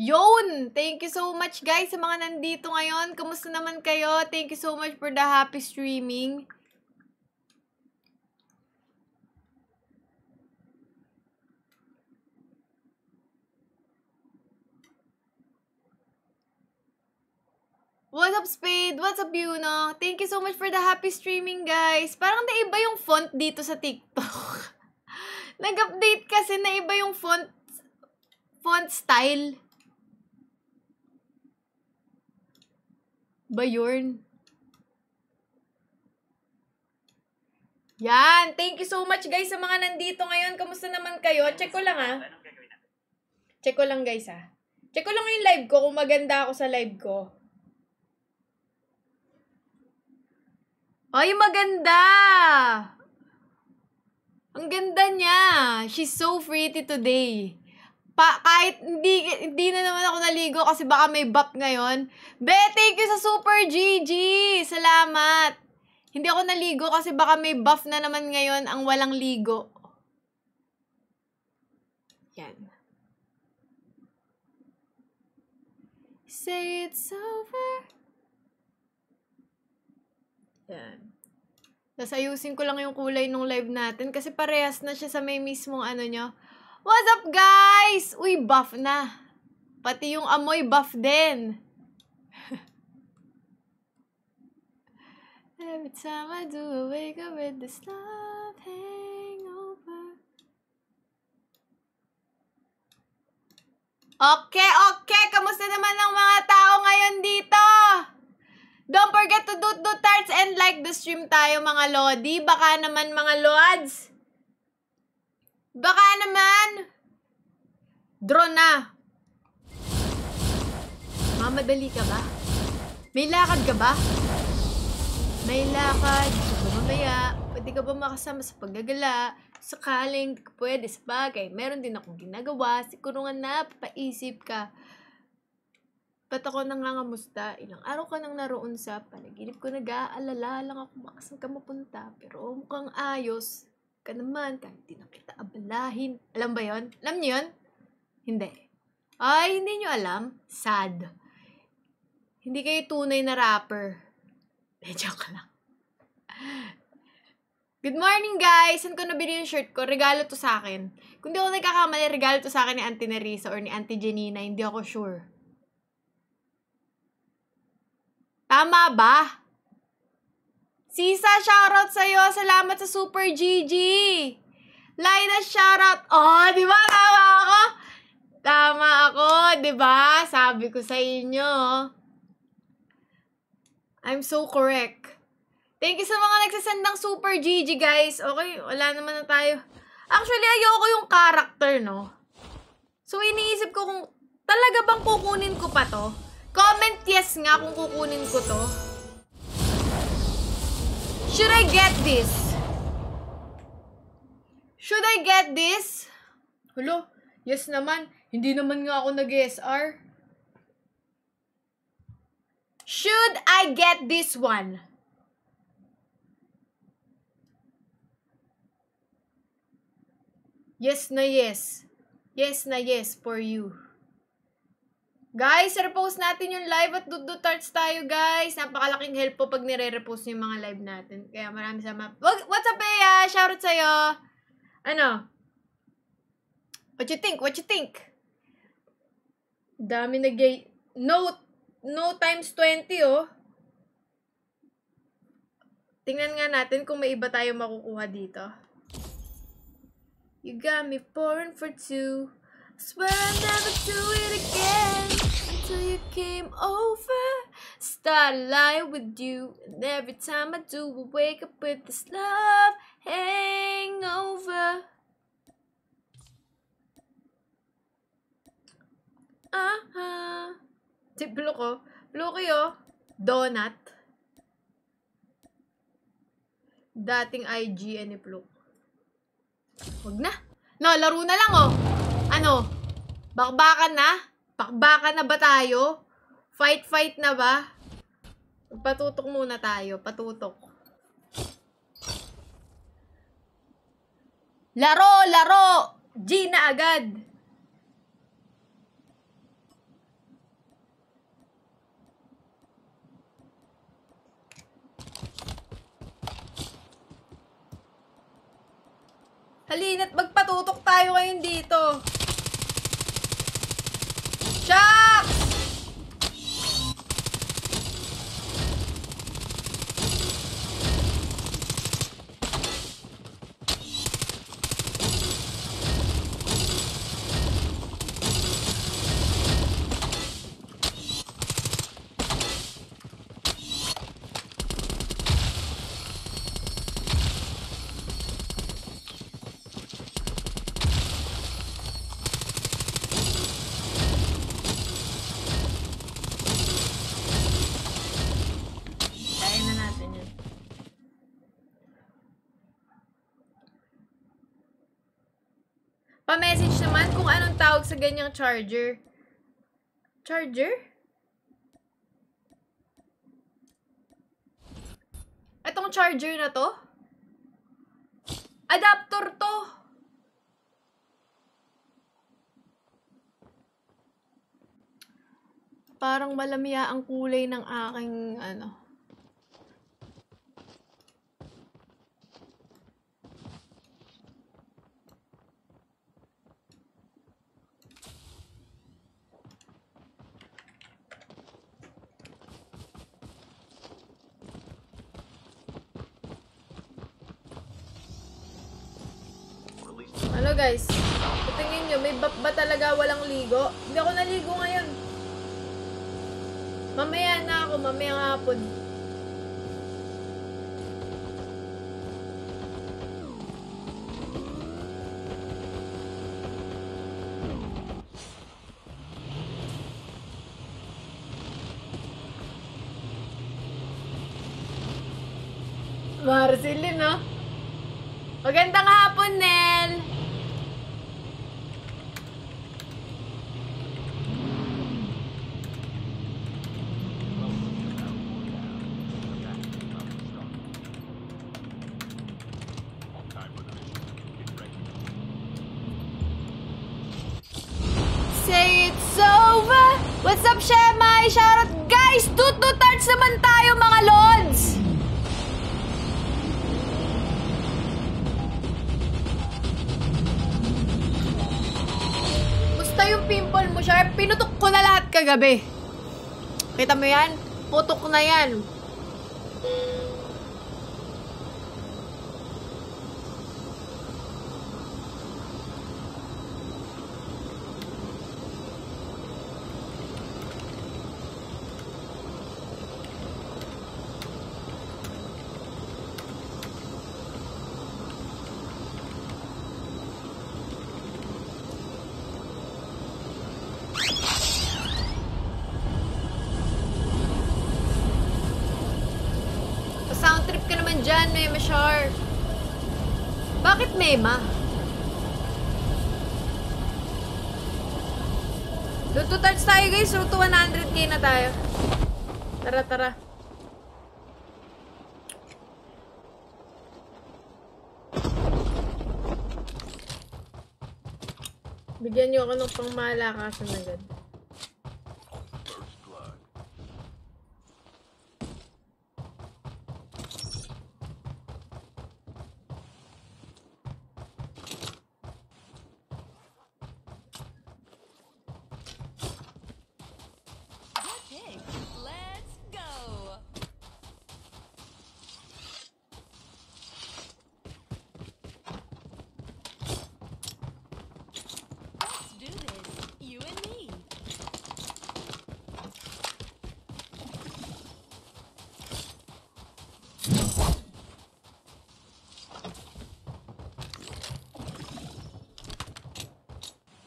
Yun! Thank you so much guys sa mga nandito ngayon. Kamusta naman kayo? Thank you so much for the happy streaming. What's up, Spade? What's up, Yuno? Thank you so much for the happy streaming, guys. Parang naiba yung font dito sa TikTok. Nag-update kasi naiba yung font style. Ba yun? Yan. Thank you so much, guys, sa mga nandito ngayon. Kamusta naman kayo? Check ko lang, ha? Check ko lang, guys, ha? Check ko lang yung live ko kung maganda ako sa live ko. Ay, maganda! Ang ganda niya. She's so pretty today. Kahit hindi na naman ako naligo kasi baka may buff ngayon. Be, thank you sa Super GG. Salamat. Hindi ako naligo kasi baka may buff na naman ngayon ang walang ligo. Yan. Say it's over. Yan. Tapos ayusin ko lang yung kulay nung live natin kasi parehas na siya sa may mismong ano nyo. What's up, guys? Uy, buff na. Pati yung amoy buff din. Every time I do, I wake up with this love hangover. Okay. Kamusta naman ang mga tao ngayon dito? Don't forget to do tarts and like the stream tayo, mga lodi. Baka naman, mga lods. Baka naman. Draw na. Mamadali ka ba? May lakad ka ba? May lakad. Mamaya, pwede ka ba makasama sa paggagala? Sakaling pwede sa bagay. Meron din akong ginagawa. Siguro nga napapaisip ka. Ba't ako nangangamusta? Ilang araw ka nang naroon sa panaginip ko, nag-aalala lang ako baka saan ka mapunta. Pero mukhang ayos ka naman kahit di na kita abalahin. Alam ba yon? Alam niyo yun? Hindi. Ay, hindi nyo alam? Sad. Hindi kayo tunay na rapper. Joke lang. Good morning, guys! Saan ko nabili yung shirt ko? Regalo to sa akin. Kung di ako nagkakamali, regalo to sa akin ni Auntie Nerissa or ni Auntie Janina. Hindi ako sure. Tama ba? Sisa, shoutout sa'yo. Salamat sa Super GG. Laina, shoutout. Oh, di ba? Tama ako? Tama ako, di ba? Sabi ko sa inyo. I'm so correct. Thank you sa mga nagsasend ng Super GG, guys. Okay, wala naman na tayo. Actually, ayoko yung character, no? So, iniisip ko kung talaga bang kukunin ko pa to. Comment yes nga kung kukunin ko to. Should I get this? Should I get this? Hello? Yes naman. Hindi naman nga ako nag-SR. Should I get this one? Yes na yes. Yes na yes for you. Guys, repost natin yung live at do tarts tayo, guys. Napakalaking help po pag nire-repost yung mga live natin. Kaya maraming salamat. What's up, Bea? Shoutout sa'yo. Ano? What you think? What you think? Dami nag-gay. No times 20, oh. Tingnan nga natin kung may iba tayo makukuha dito. You got me pouring for two. I swear I'll never do it again until you came over. Started lying with you, and every time I do, I wake up with this love hangover. Si Blue ko. Blue kayo. Donut. Dating IGN ni Blue. Wag na. No, laro na lang, oh. Ano? Bakbakan na? Bakbakan na ba tayo? Fight na ba? Patutok muna tayo. Patutok. Laro! G na agad. Halina't magpatutok tayo ngayon dito. Shucks! Pa-message naman kung anong tawag sa ganyang charger. Charger? Itong charger na to? Adapter to. Parang malamya ang kulay ng aking ano. Ano guys? Tingin nyo, may ba talaga walang ligo? Hindi ako naligo ngayon. Mamaya na ako, mamaya hapon. Marceline, no? Magandang hapon, Nel! Say it's over! What's up, Shemai? Shoutout, guys! Tut-tutarts naman tayo, mga lods! Gusto yung pimple mo, Sharp? Pinutok ko na lahat kagabi. Kita mo yan? Putok na yan. Sound trip ka naman dyan, Mema Sharp. Bakit Mema? Doon to touch tayo guys. Road to 100k na tayo. Tara, tara. Bigyan niyo ako ng pangmalakasan agad.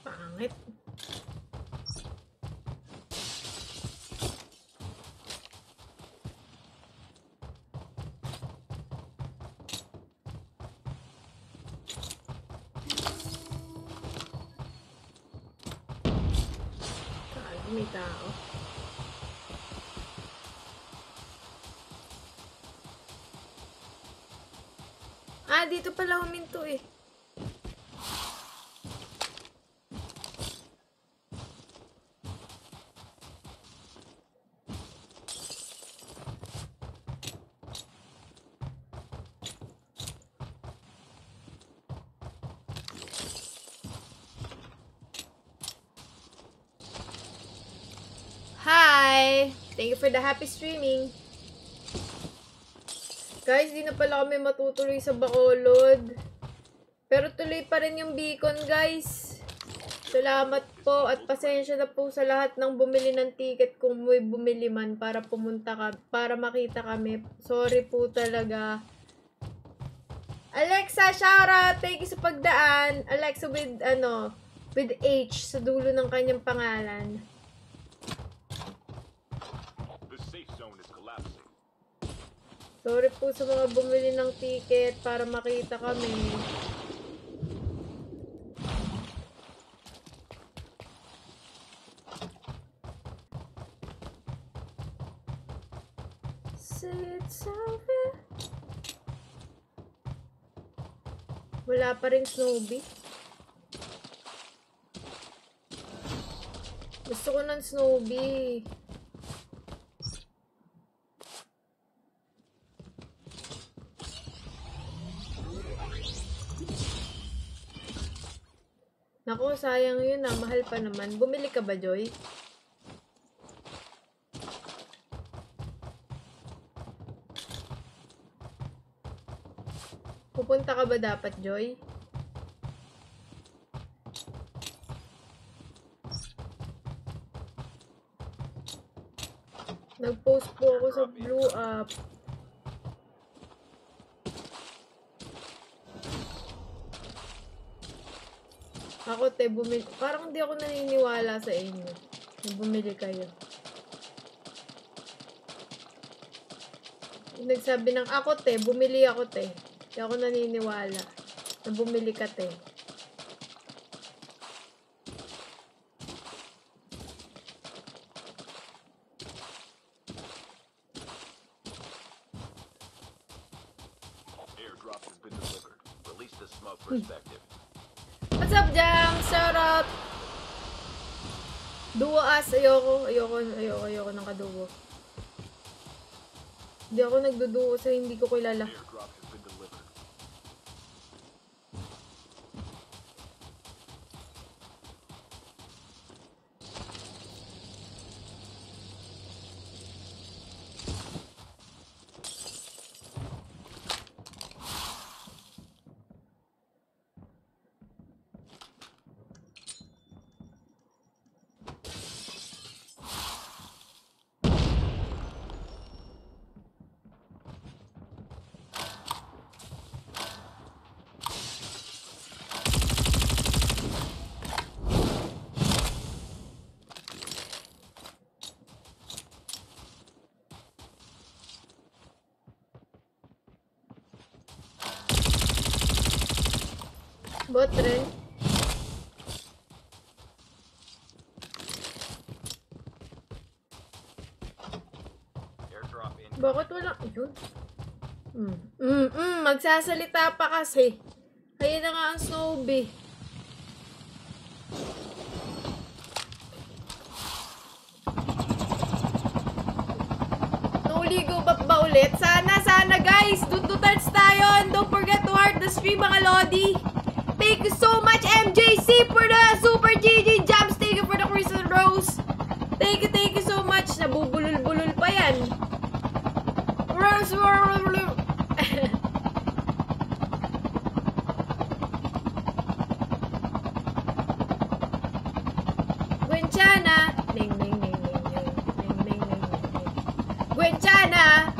Pangit. May tao. Ah, dito pala huminto eh. Thank you for the happy streaming. Guys, di na pala kami matutuloy sa Bacolod. Pero tuloy pa rin yung beacon, guys. Salamat po at pasensya na po sa lahat ng bumili ng ticket kung may bumili man para pumunta ka, para makita kami. Sorry po talaga. Alexa, shoutout! Thank you sa pagdaan. Alexa with H sa dulo ng kanyang pangalan. Sorry po sa mga bumili ng ticket para makita kami. Wala pa rin Snowy. Gusto ko ng Snowy. Naku, sayang yun ah. Mahal pa naman. Bumili ka ba, Joy? Pupunta ka ba dapat, Joy? Nag-post po ako sa Blue App. Ako, te, bumili. Parang hindi ako naniniwala sa inyo. Bumili kayo. Nagsabi ng ako, te, bumili ako, te. Hindi ako naniniwala na bumili ka, te. Airdrop has been delivered. Release the smoke perspective. What's up, Jam? Shout out! Duo as. Ayoko ng kaduo. Hindi ako nagduduo sa hindi ko kilala. Airdrop has been delivered. Bot rin. Airdrop in. Bakit wala? Yun. Magsasalita pa kasi. Kaya na nga ang Snowy. Nauligo ba ulit? Sana guys! Dututats tayo! And don't forget to heart the stream mga Lodi! Thank you so much MJC for the Super GG Jams! Thank you for the Crystal Rose! Thank you so much! Nabubulol-bulol pa yan! Rose! Gwenchana! Ning ning ning ning ning ning ning ning ning. Gwenchana!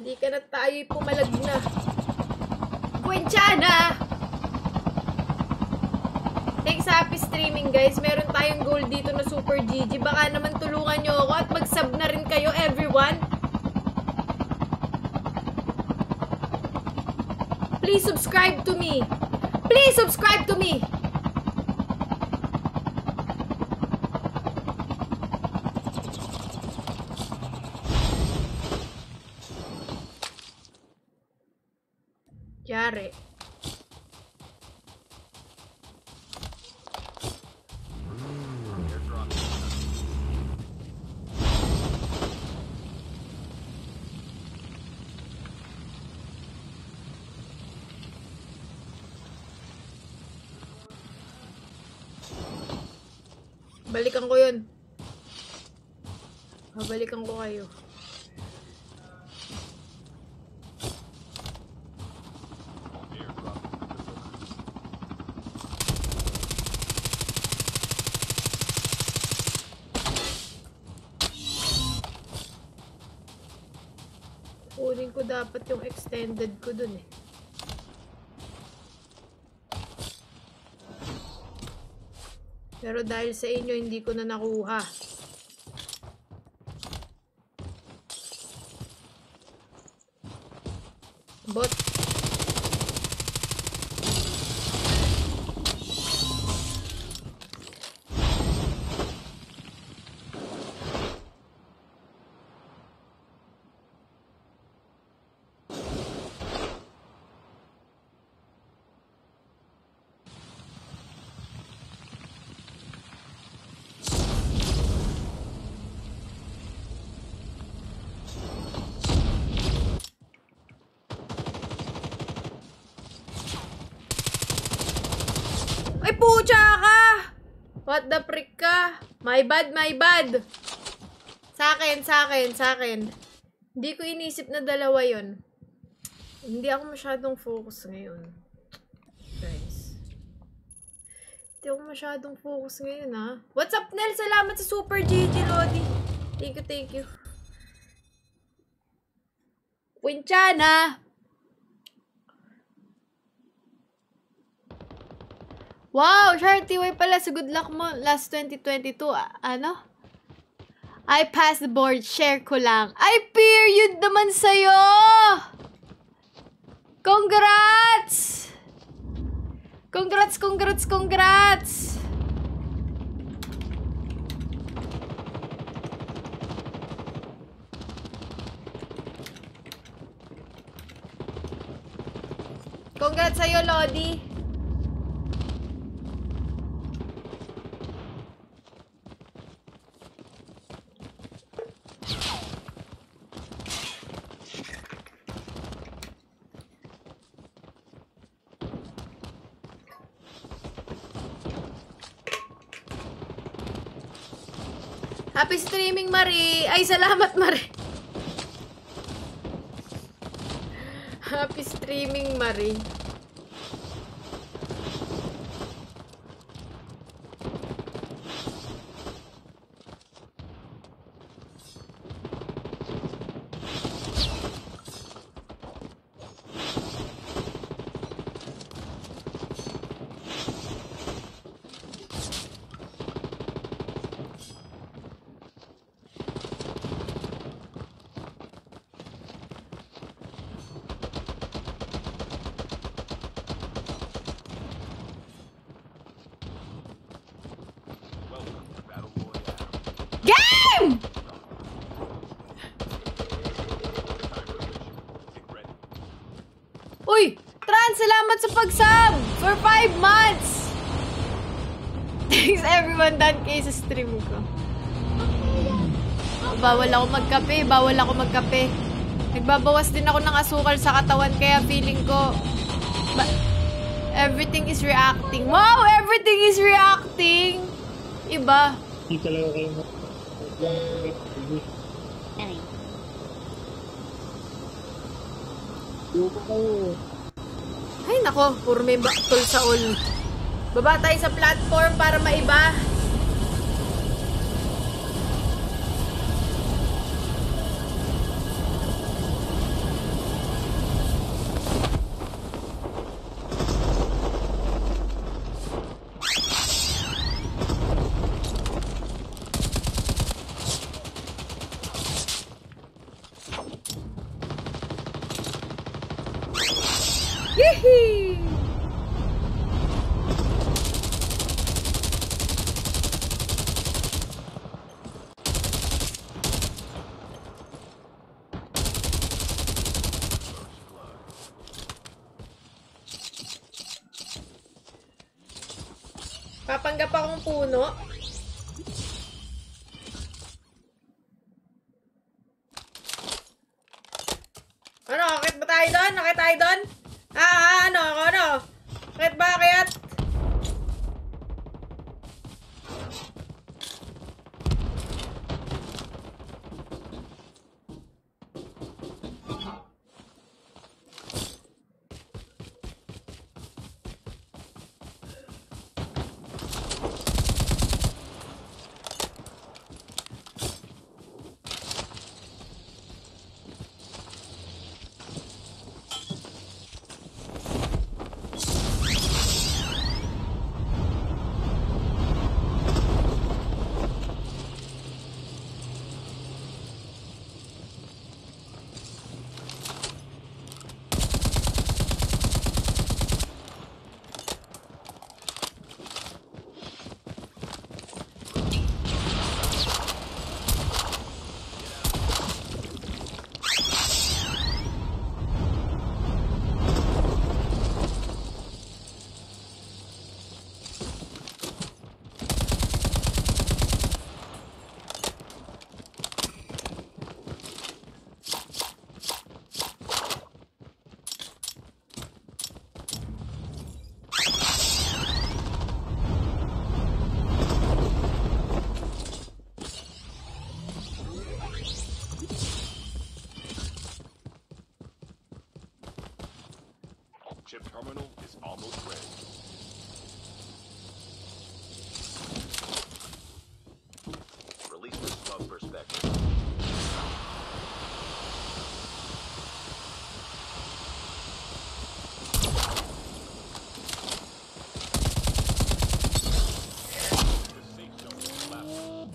Hindi ka na tayo'y pumalag na. Gwenchana! Thanks sa happy streaming guys. Meron tayong goal dito na Super GG. Baka naman tulungan nyo ako at mag-sub na rin kayo everyone. Please subscribe to me. Please subscribe to me. Yari. Balikan ko yun. Babalikan ko kayo. Kunin ko dapat yung extended ko dun eh. Pero dahil sa inyo, hindi ko na nakuha. Bot. Ay, pucha ka! What the frick ka? My bad, my bad. Sa akin. Hindi ko inisip na dalawa yon. Hindi ako masyadong focus ngayon. Guys. Hindi ako masyadong focus ngayon, ha? What's up, Nel? Salamat sa Super GG, Lodi. Thank you. Quinchana! Wow, Sharty, pala sa good luck mo last 2022. Ano? I passed the board, share ko lang. Ay, period naman sa'yo! Congrats! Congrats! Congrats sa'yo, Lodi. Happy streaming, Marie. Ay, salamat, Marie. Happy streaming, Marie. Game! Uy! Trans, salamat sa pag-sub for 5 months! Thanks everyone, Dan K sa stream ko. Bawal ako magkape. Nagbabawas din ako ng asukal sa katawan, kaya feeling ko everything is reacting. Wow! Everything is reacting! Iba. Hindi talaga kayo Ay nako, puro may baktol sa all. Baba tayo sa platform para maiba. Yee! Papanggap akong puno. Ano? Akit ba tayo doon? Akit tayo doon? Ano? Bakit? Chip terminal is almost ready. Release the smoke perspective. The safe zone is collapsing.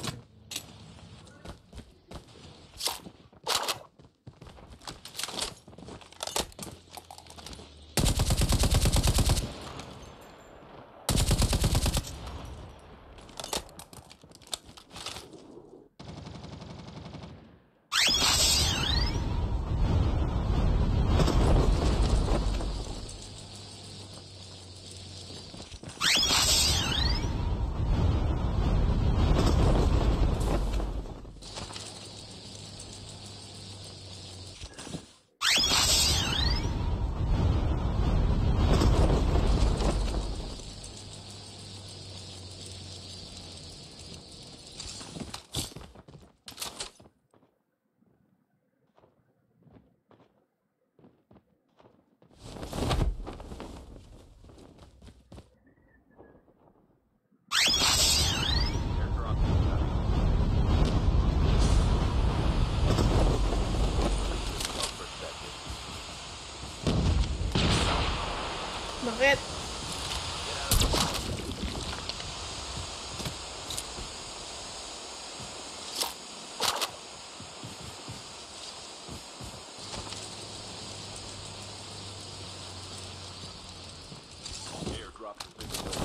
Airdrop incoming. Smoke perspective. Bakit? Airdrop has been delivered.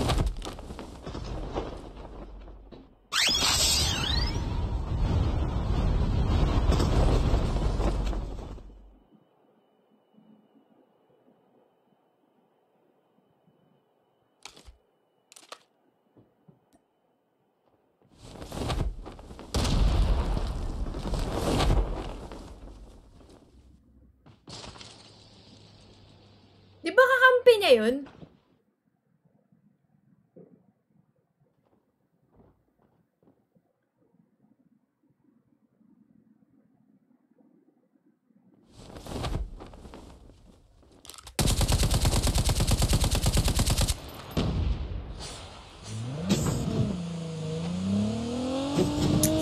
Di ba kakampi niya yun?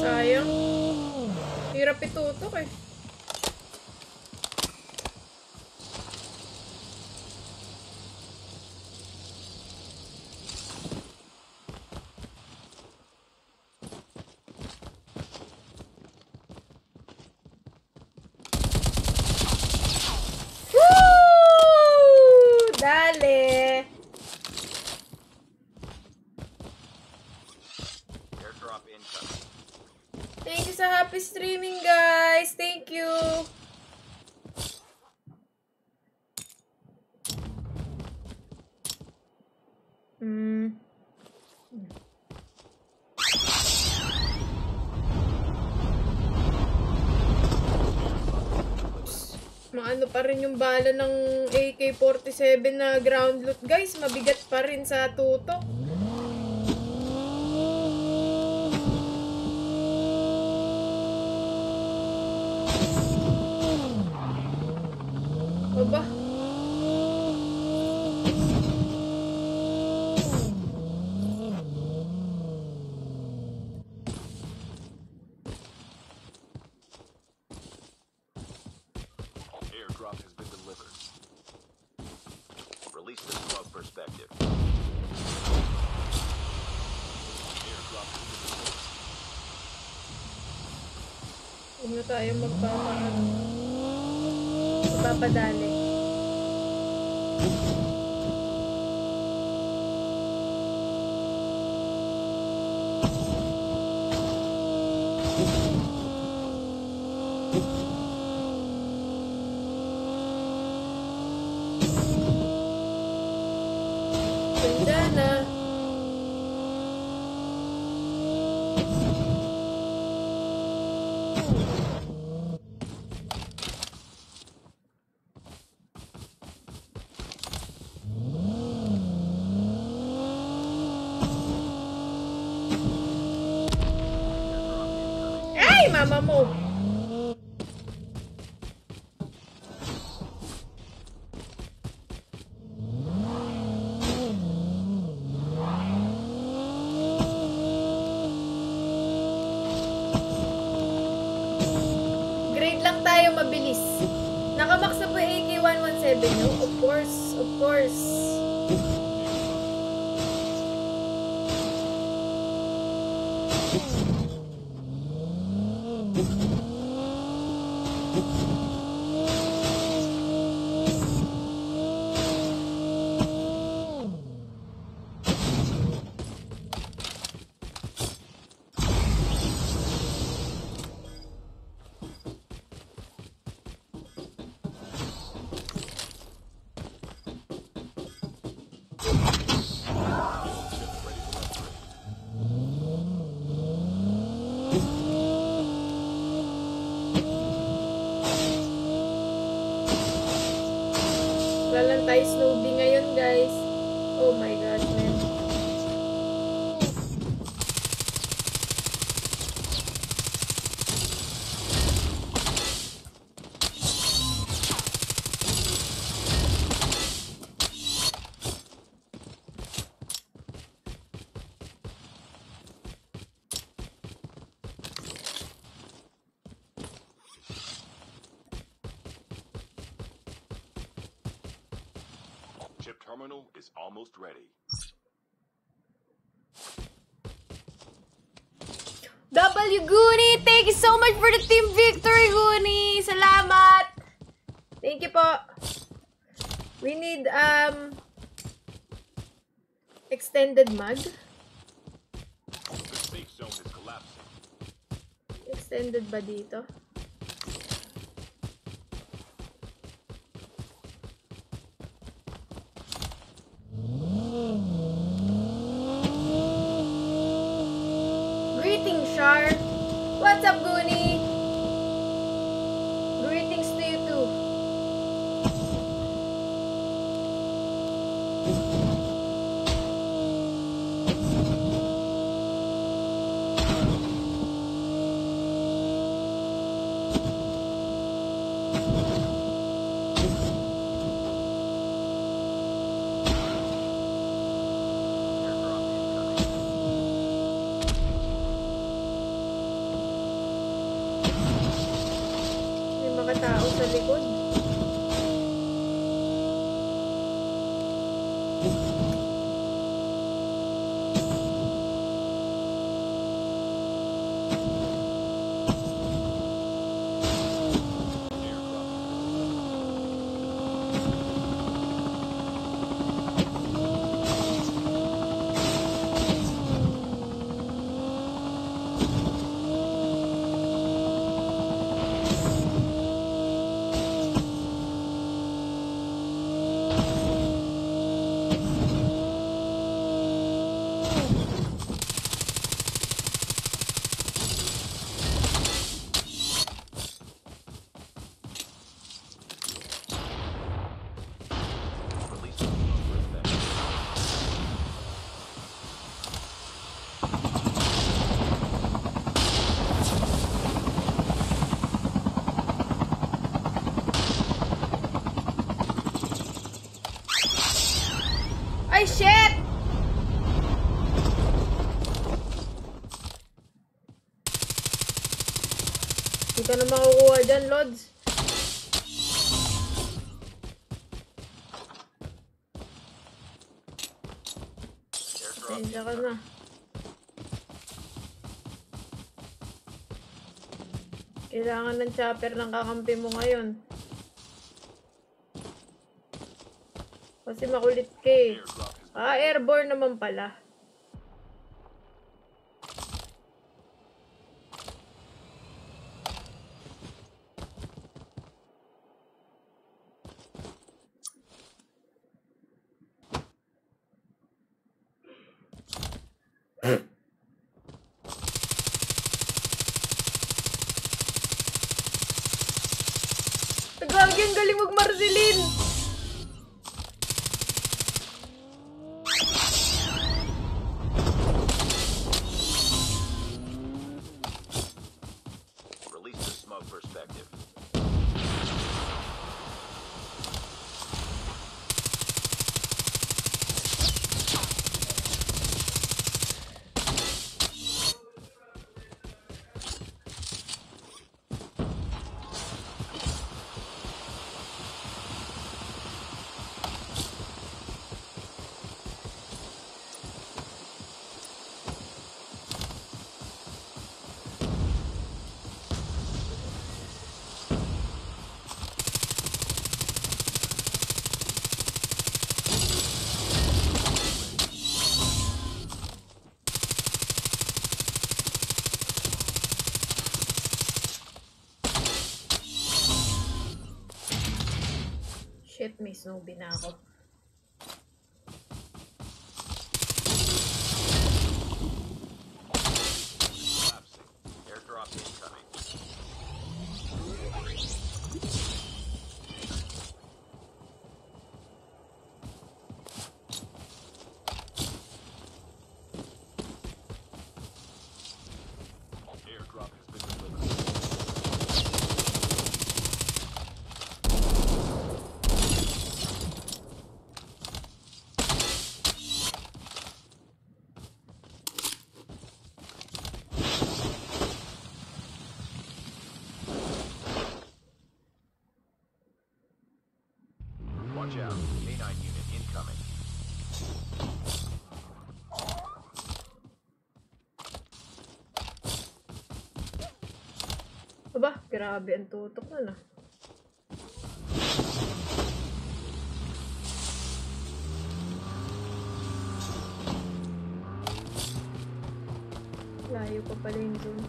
Sayang. Hirap itutok eh. Woo! Dale! Airdrop incoming. Thank you sa happy streaming, guys. Thank you. Maano pa rin yung bala ng AK-47 na ground loot, guys. Mabigat pa rin sa tutok. Aba. Airdrop has been delivered. Release the smoke perspective. Airdrop has been delivered. Huwag na tayo magpapadali. Ganda na. Ay, mama mo! Nagmamax na po yung AK-117 nyo? Of course, of course. Lalan tayo Snoopy ngayon, guys. Oh my gosh, man. Chip terminal is almost ready. W Goonie, thank you so much for the team victory, Goonie. Salamat. Thank you po. We need extended mag. The safe zone is collapsing. Extended ba dito? Greetings, Char. What's up, Goonie? Greetings to you too. May mga tao sa likod. Release the smoke for effect. Ay, shit! Hindi ka na makukuha dyan, Lods. Airdrop Pasensya ka na. Kailangan ng chopper ng kakampi mo ngayon. Kasi makulit ka eh. airdrop has Ah, airborne naman pala. Gagi, ang galing mag-Marcelin! release the smoke perspective. may snowbee na ako. Collapsing. Airdrop incoming. Airdrop has been delivered. Watch out. K9 unit incoming. Aba, grabe ang tutok na. Layo pa pala yung zone.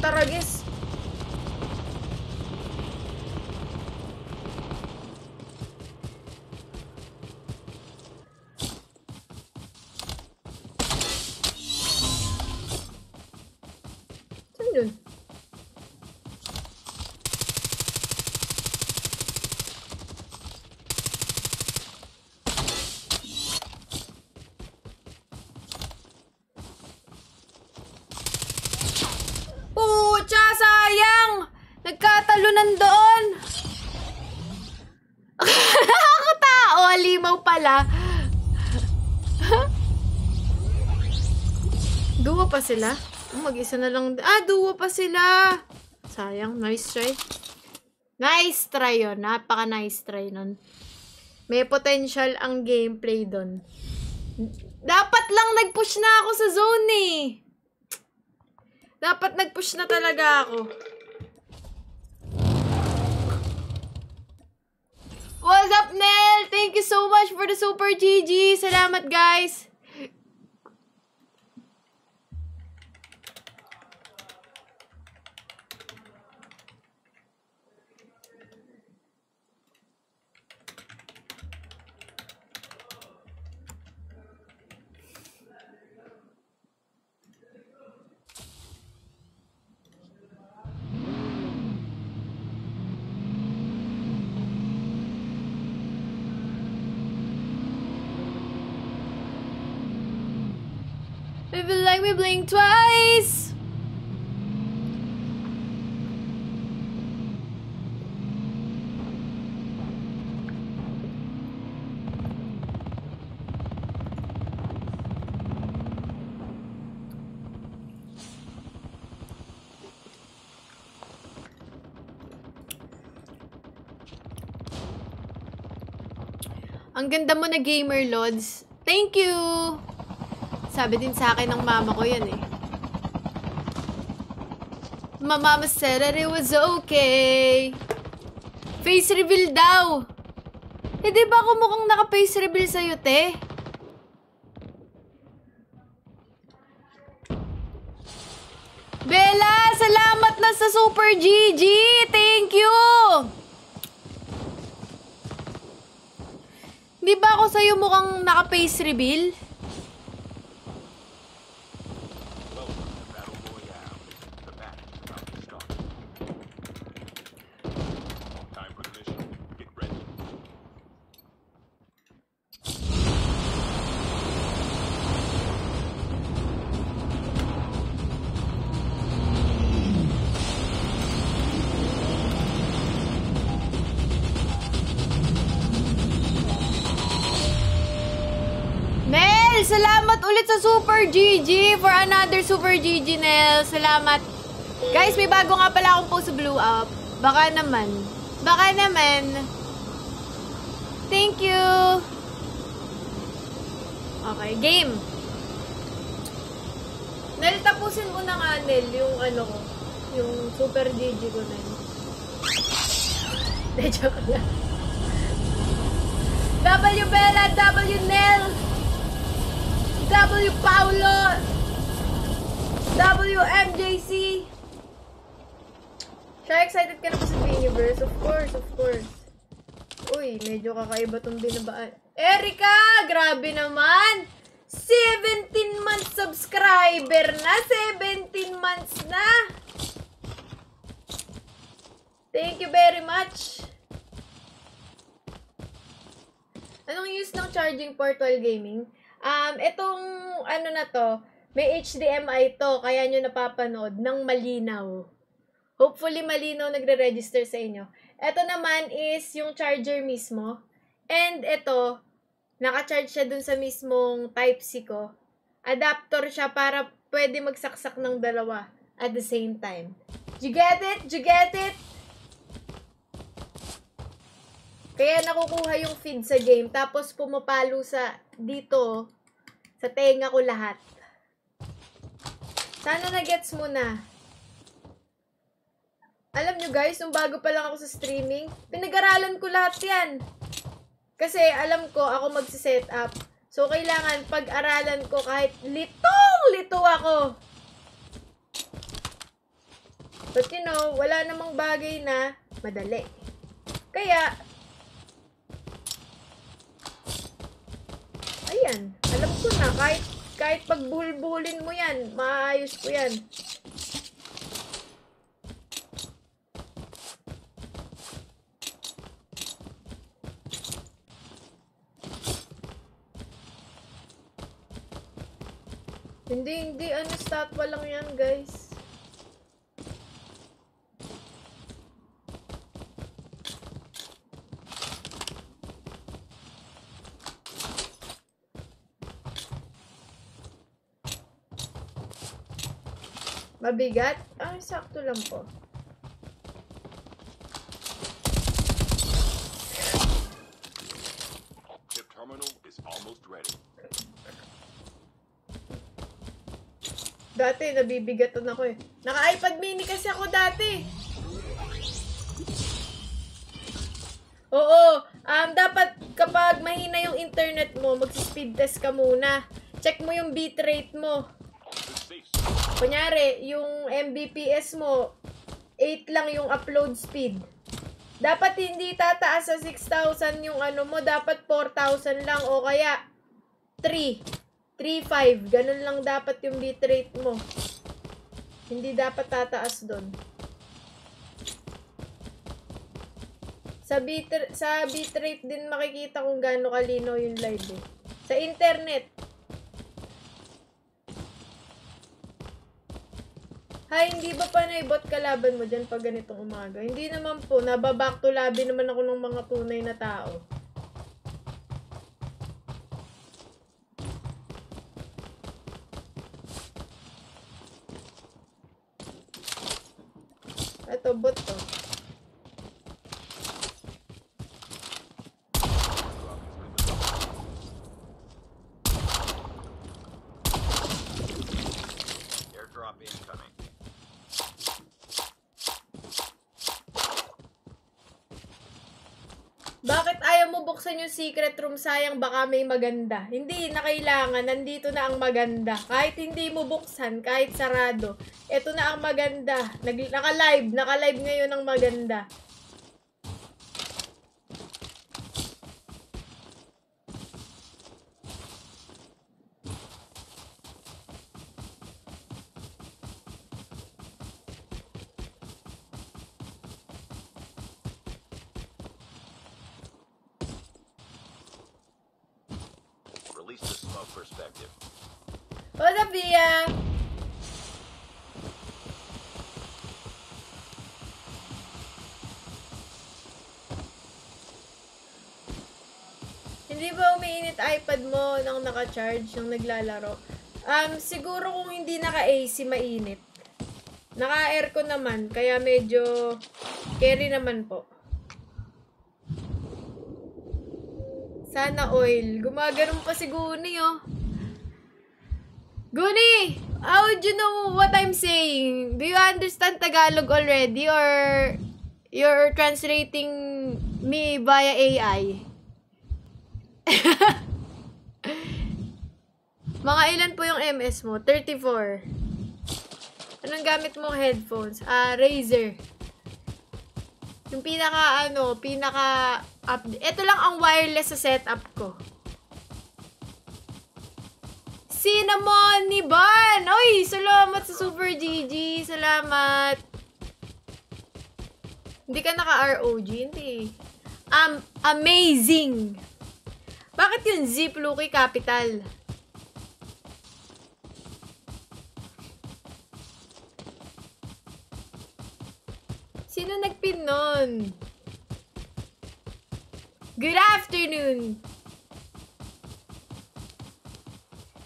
Taragis. Saan yun? Sayang! Nagkatalunan doon! Nakakatao! Limaw pala. Duwa pa sila? Mag-isa na lang. Duwa pa sila! Sayang. Nice try. Nice try yun. Napaka-nice try nun. May potential ang gameplay doon. Dapat lang nag-push na ako sa zone eh. Dapat nag-push na talaga ako. What's up, Nel? Thank you so much for the super GG. Salamat, guys. If you like me, blink twice. Ang ganda mo na, Gamer Lods. Thank you! Sabi din sa akin ng mama ko yan eh. My mama said that it was okay. Face reveal daw. Eh, di ba ako mukhang naka-face reveal sa'yo, te? Bella, salamat na sa Super GG. Thank you! Di ba ako sa'yo mukhang naka-face reveal? Salamat ulit sa Super GG for another Super GG, Nel. Salamat. Guys, may bago nga pala akong post sa Blue Up. Baka naman. thank you! Okay, game. Nel, tapusin mo na nga, Nel, yung ano ko. Yung Super GG ko na yun. De, joke lang. W Bella, W Nel, W Paulo, W MJC. Siya, excited ka na ba sa Universe? Of course, of course. Uy, medyo kakaiba tong binabaan. Erika! Grabe naman! 17 months subscriber na! 17 months na! Thank you very much! Anong use ng charging port while gaming? Itong ano na to, may HDMI to, kaya nyo napapanood ng malinaw. Hopefully malinaw nagre-register sa inyo. Ito naman is yung charger mismo. And ito, naka-charge siya dun sa mismong Type-C ko. Adapter siya para pwede magsaksak ng dalawa at the same time. You get it? You get it? Kaya nakukuha yung feed sa game. Tapos pumapalo sa dito, sa tenga ko lahat. Sana na-gets mo na. Alam nyo guys, nung bago pa lang ako sa streaming, pinag-aralan ko lahat yan. Kasi alam ko ako magsiset up. So, kailangan pag-aralan ko kahit litong-lito ako. But you know, wala namang bagay na madali. Kaya, ayan, alam ko na, kahit pagbuhul-buhulin mo yan, maayos ko yan. Hindi, ano, statwa lang yan, guys. Mabigat? Sakto lang po. Chip terminal is almost ready. Dati, nabibigatan ako eh. Naka-iPad mini kasi ako dati. Oo. Dapat kapag mahina yung internet mo, mag-speed test ka muna. Check mo yung bitrate mo. Kunyari, yung Mbps mo, 8 lang yung upload speed. Dapat hindi tataas sa 6,000 yung ano mo. Dapat 4,000 lang o kaya 3.5. Ganun lang dapat yung bitrate mo. Hindi dapat tataas doon. Sa bitrate din makikita kung gaano kalinaw yung live eh. Sa internet. Hay, hindi ba pa naibot kalaban mo dyan pag ganitong umaga? Hindi naman po. Nababack to lobby naman ako ng mga tunay na tao. Ito, bot to. Airdrop incoming. Bakit ayaw mo buksan yung secret room? Sayang, baka may maganda. Hindi na kailangan. Nandito na ang maganda. Kahit hindi mo buksan, kahit sarado. Ito na ang maganda. Naka-live. Naka-live ngayon ang maganda. Release the smoke perspective. What's up, Via? Hindi ba umiinit iPad mo nang naka-charge, nang naglalaro? Siguro kung hindi naka-AC, mainit. Naka-aircon naman, kaya medyo carry naman po. Sana oil. Gumaganon pa si Guni, oh. Guni! How would you know what I'm saying? Do you understand Tagalog already or you're translating me via AI? Mga ilan po yung MS mo? 34. Anong gamit mong headphones? Razer. Yung ito lang ang wireless sa setup ko. Cinnamon ni Ban! Oy, salamat sa Super GG. Salamat. Hindi ka naka-ROG? Hindi. Amazing. Bakit yung zip Lucky capital? Sino nagpin nun? Good afternoon!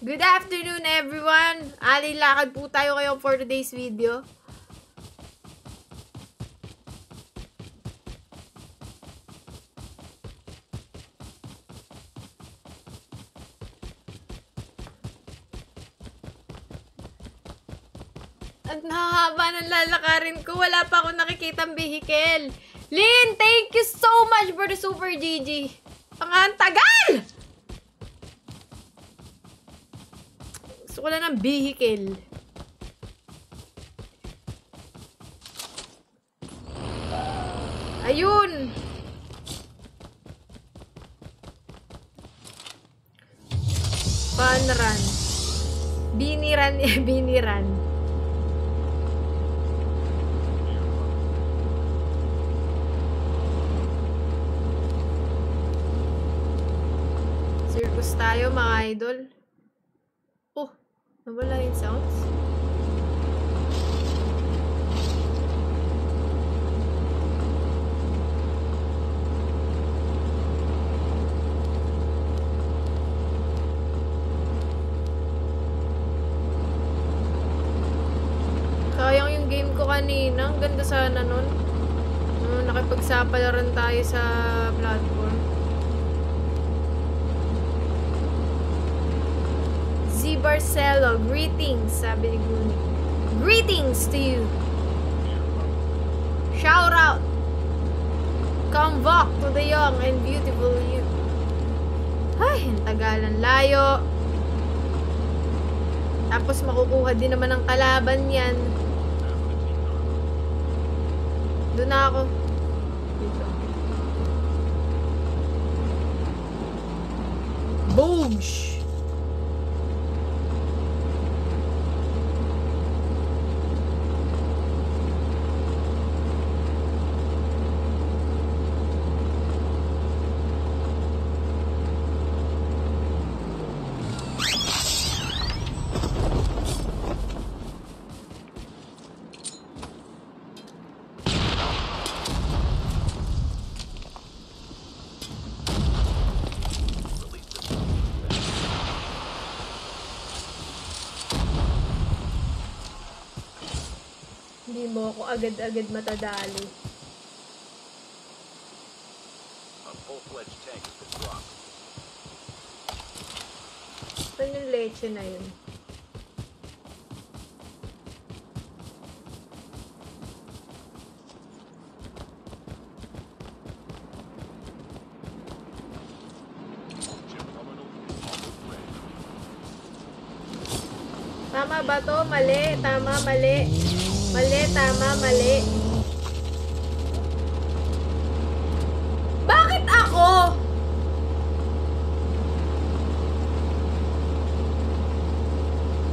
Good afternoon, everyone! Lakad po tayo kayo for today's video. Ang hahaba ng lalakarin ko. Wala pa akong nakikitang vehicle. Lynn, thank you so much for the Super GG. Ang tagal! Gusto ko lang ng vehicle. Ayun! Panran. Biniran. Biniran. Circus tayo, mga idol. Oh, nawala yung sounds. Sayang yung game ko kanina. Ang ganda sana nun. Nakipagsapalaran tayo sa platform. Z Barcelo, greetings, sabi ni Guni. Greetings to you. Shout out. Convoke to the young and beautiful you. Ay, ang tagalan layo. Tapos makukuha din naman ng kalaban yan. Doon na ako. Dito. Boosh! Hindi mo ako agad-agad matadali. A full-fledged tank has been dropped. Saan yung leche na yun? Chip terminal is almost ready. Tama ba to? Mali. Tama, mali. Mali, tama, mali. Bakit ako?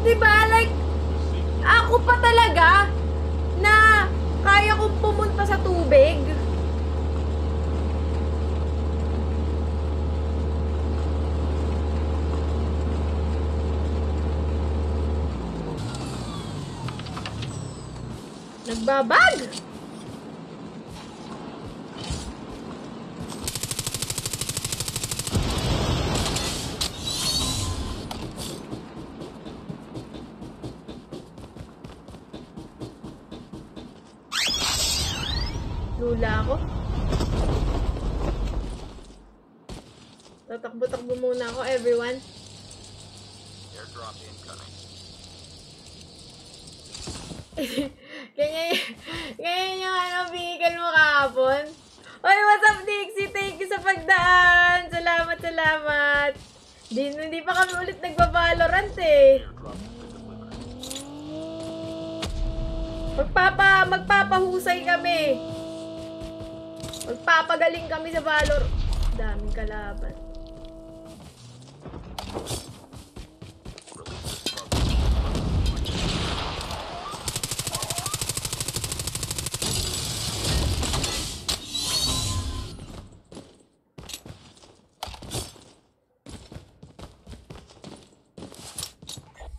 Diba? Like, ako pa talaga na kaya kong pumunta sa tubig. Nagbabag! Lula ako. Takbo-takbo muna ako, everyone. Airdrop incoming. ganyan yung vehicle mo kahapon. Oy, what's up, Dixie? Thank you sa pagdaan. Salamat. Hindi pa kami ulit nagba-Valorant eh. Airdrop has been delivered. Magpapahusay kami. Magpapagaling kami sa Valor. Daming kalaban. Release the smoke.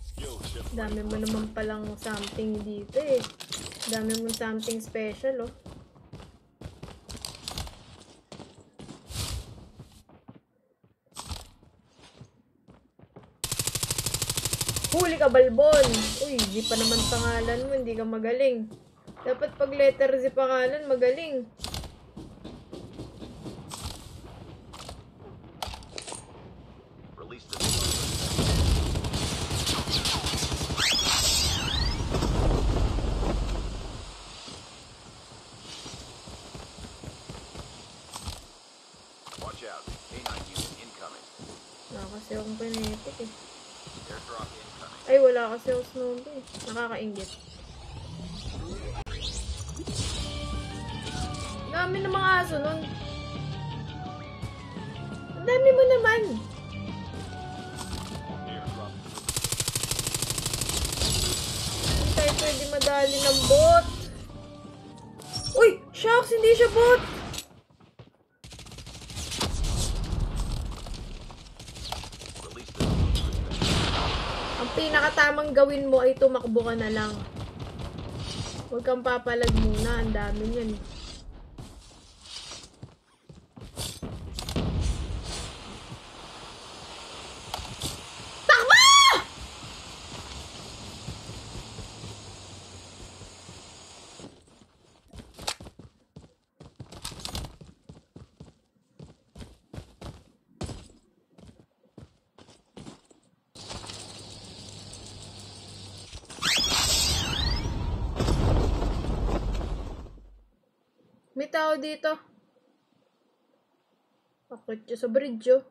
Skill chip. Dami mo naman palang something dito eh. Dami mo something special, oh. Huli ka, Balbon! Uy, di pa naman pangalan mo, hindi ka magaling. Dapat pag letter Z pangalan, magaling. Release the smoke. Watch out. K9 unit incoming. Wala kasi akong kinetic eh. Airdrop incoming. Ay, wala kasi ako snowball eh. Nakakaingit. Dami ng mga aso nun. Ang dami mo naman. Airdrop. Hindi tayo pwede madali ng bot. Uy! Shucks! Hindi siya bot! Release the smoke. Ang pinakatamang gawin mo ay tumakbo ka na lang. Huwag kang papalag muna. Ang dami niyan. Takbo! May tao dito. Akit siya sa bridge, oh.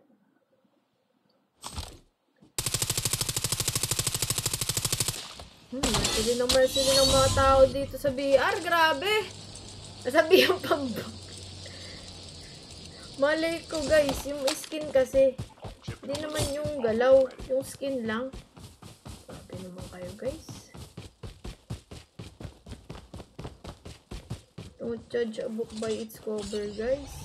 Mercy ng mga tao dito sa BR. Grabe. Nasabi yung pambak. Malay ko, guys. Yung skin kasi. Hindi naman yung galaw. Yung skin lang. Grabe naman kayo, guys. Don't judge a book by its cover, guys.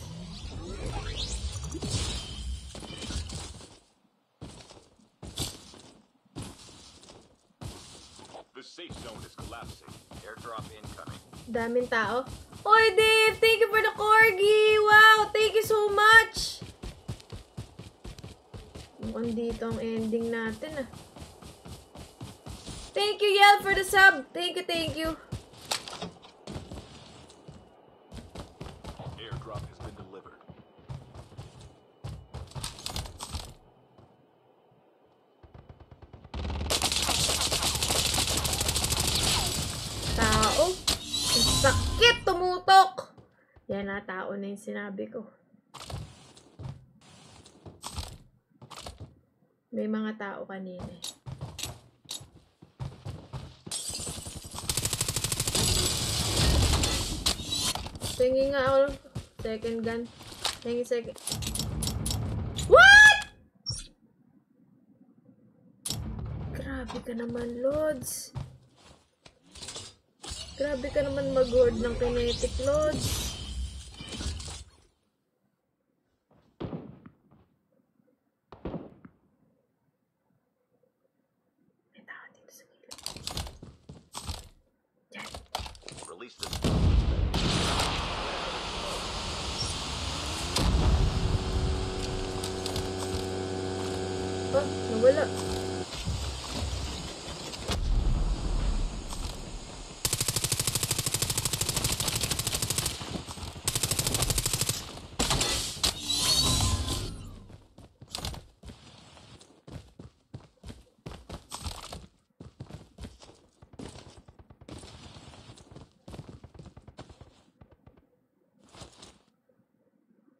The safe zone is collapsing. Airdrop incoming. Daming tao. Oy, Dave! Thank you for the corgi! Wow! Thank you so much! Mukhang dito ang ending natin, ah. Thank you, Yel, for the sub! Thank you. Airdrop has been delivered. Tao? Ang sakit! Tumutok! Yan na, tao na yung sinabi ko. May mga tao kanina eh. Tingin nga ako. Second gun. Tingin second. What?! Grabe ka naman, Lods. Grabe ka naman mag-hoard ng kinetic, Lods. May tao dito sa gilid. Yan. Release the smoke. Oh, nawala.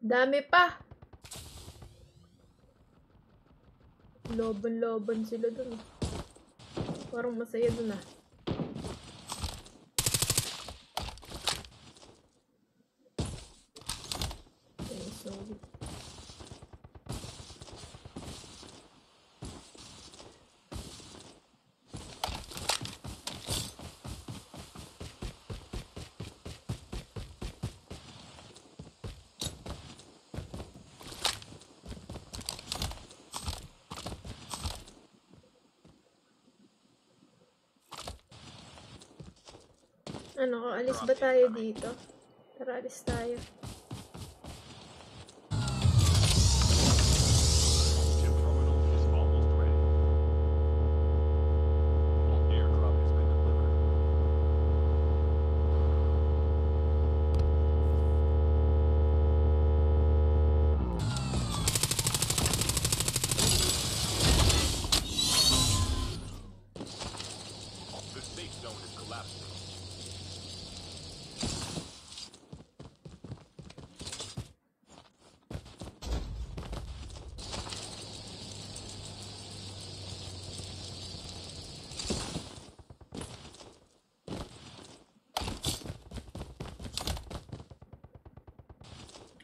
Dami pa. Loban-loban sila dun. Parang masaya dun ah. Okay, so... Ano, alis ba tayo dito? Tara, alis tayo. Chip terminal is almost ready. Airdrop has been delivered. The safe zone is collapsing.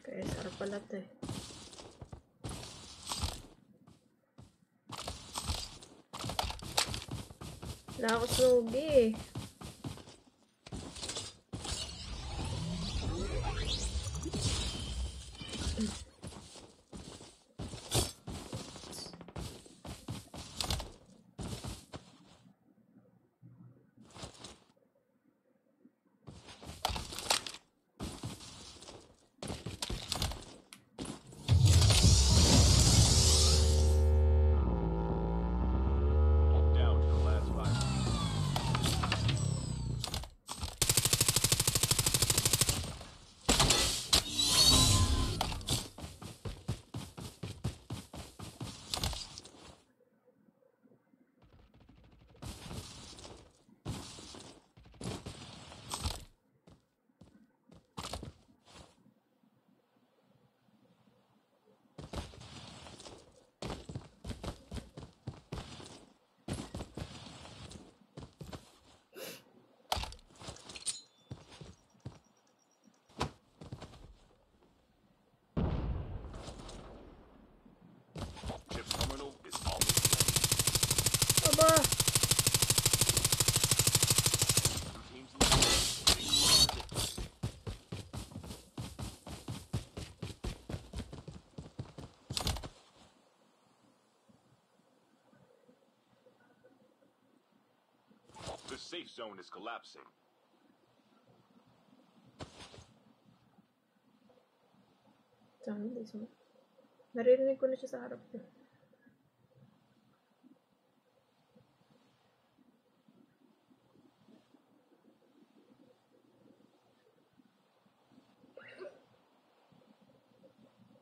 Kaya sarap pala to eh. Wala ako sugi eh. Down to the last 5 teams. Chip terminal is almost ready. Aba! Two teams left. Getting closer to victory. The safe zone is collapsing. Saan this one? Naririnig ko na siya sa harap ko.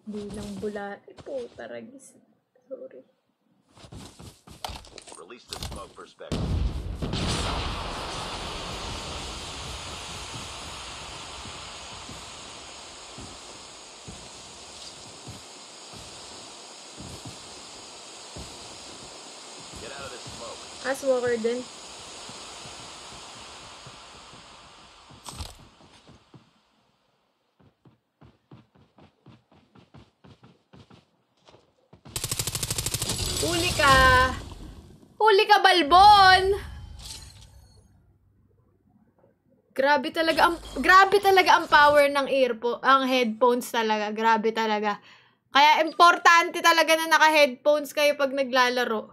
Bilang bula. Puta ragis. Sorry. Release the smoke perspective. Get out of this smoke. Walker din. Huli ka! Huli ka, Balbon! Grabe talaga ang power ng ang headphones talaga. Grabe talaga. Kaya importante talaga na naka-headphones kayo pag naglalaro.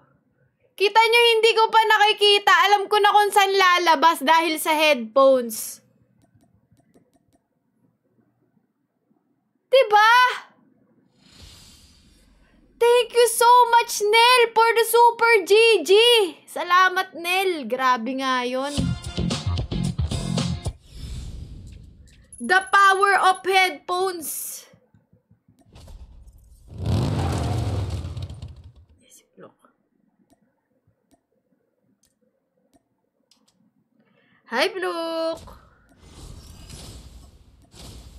Kita nyo, hindi ko pa nakikita. Alam ko na kung saan lalabas dahil sa headphones. Diba? Thank you so much, Nel, for the super GG. Salamat, Nel. Grabe nga yun. The power of headphones. Hi, Blook!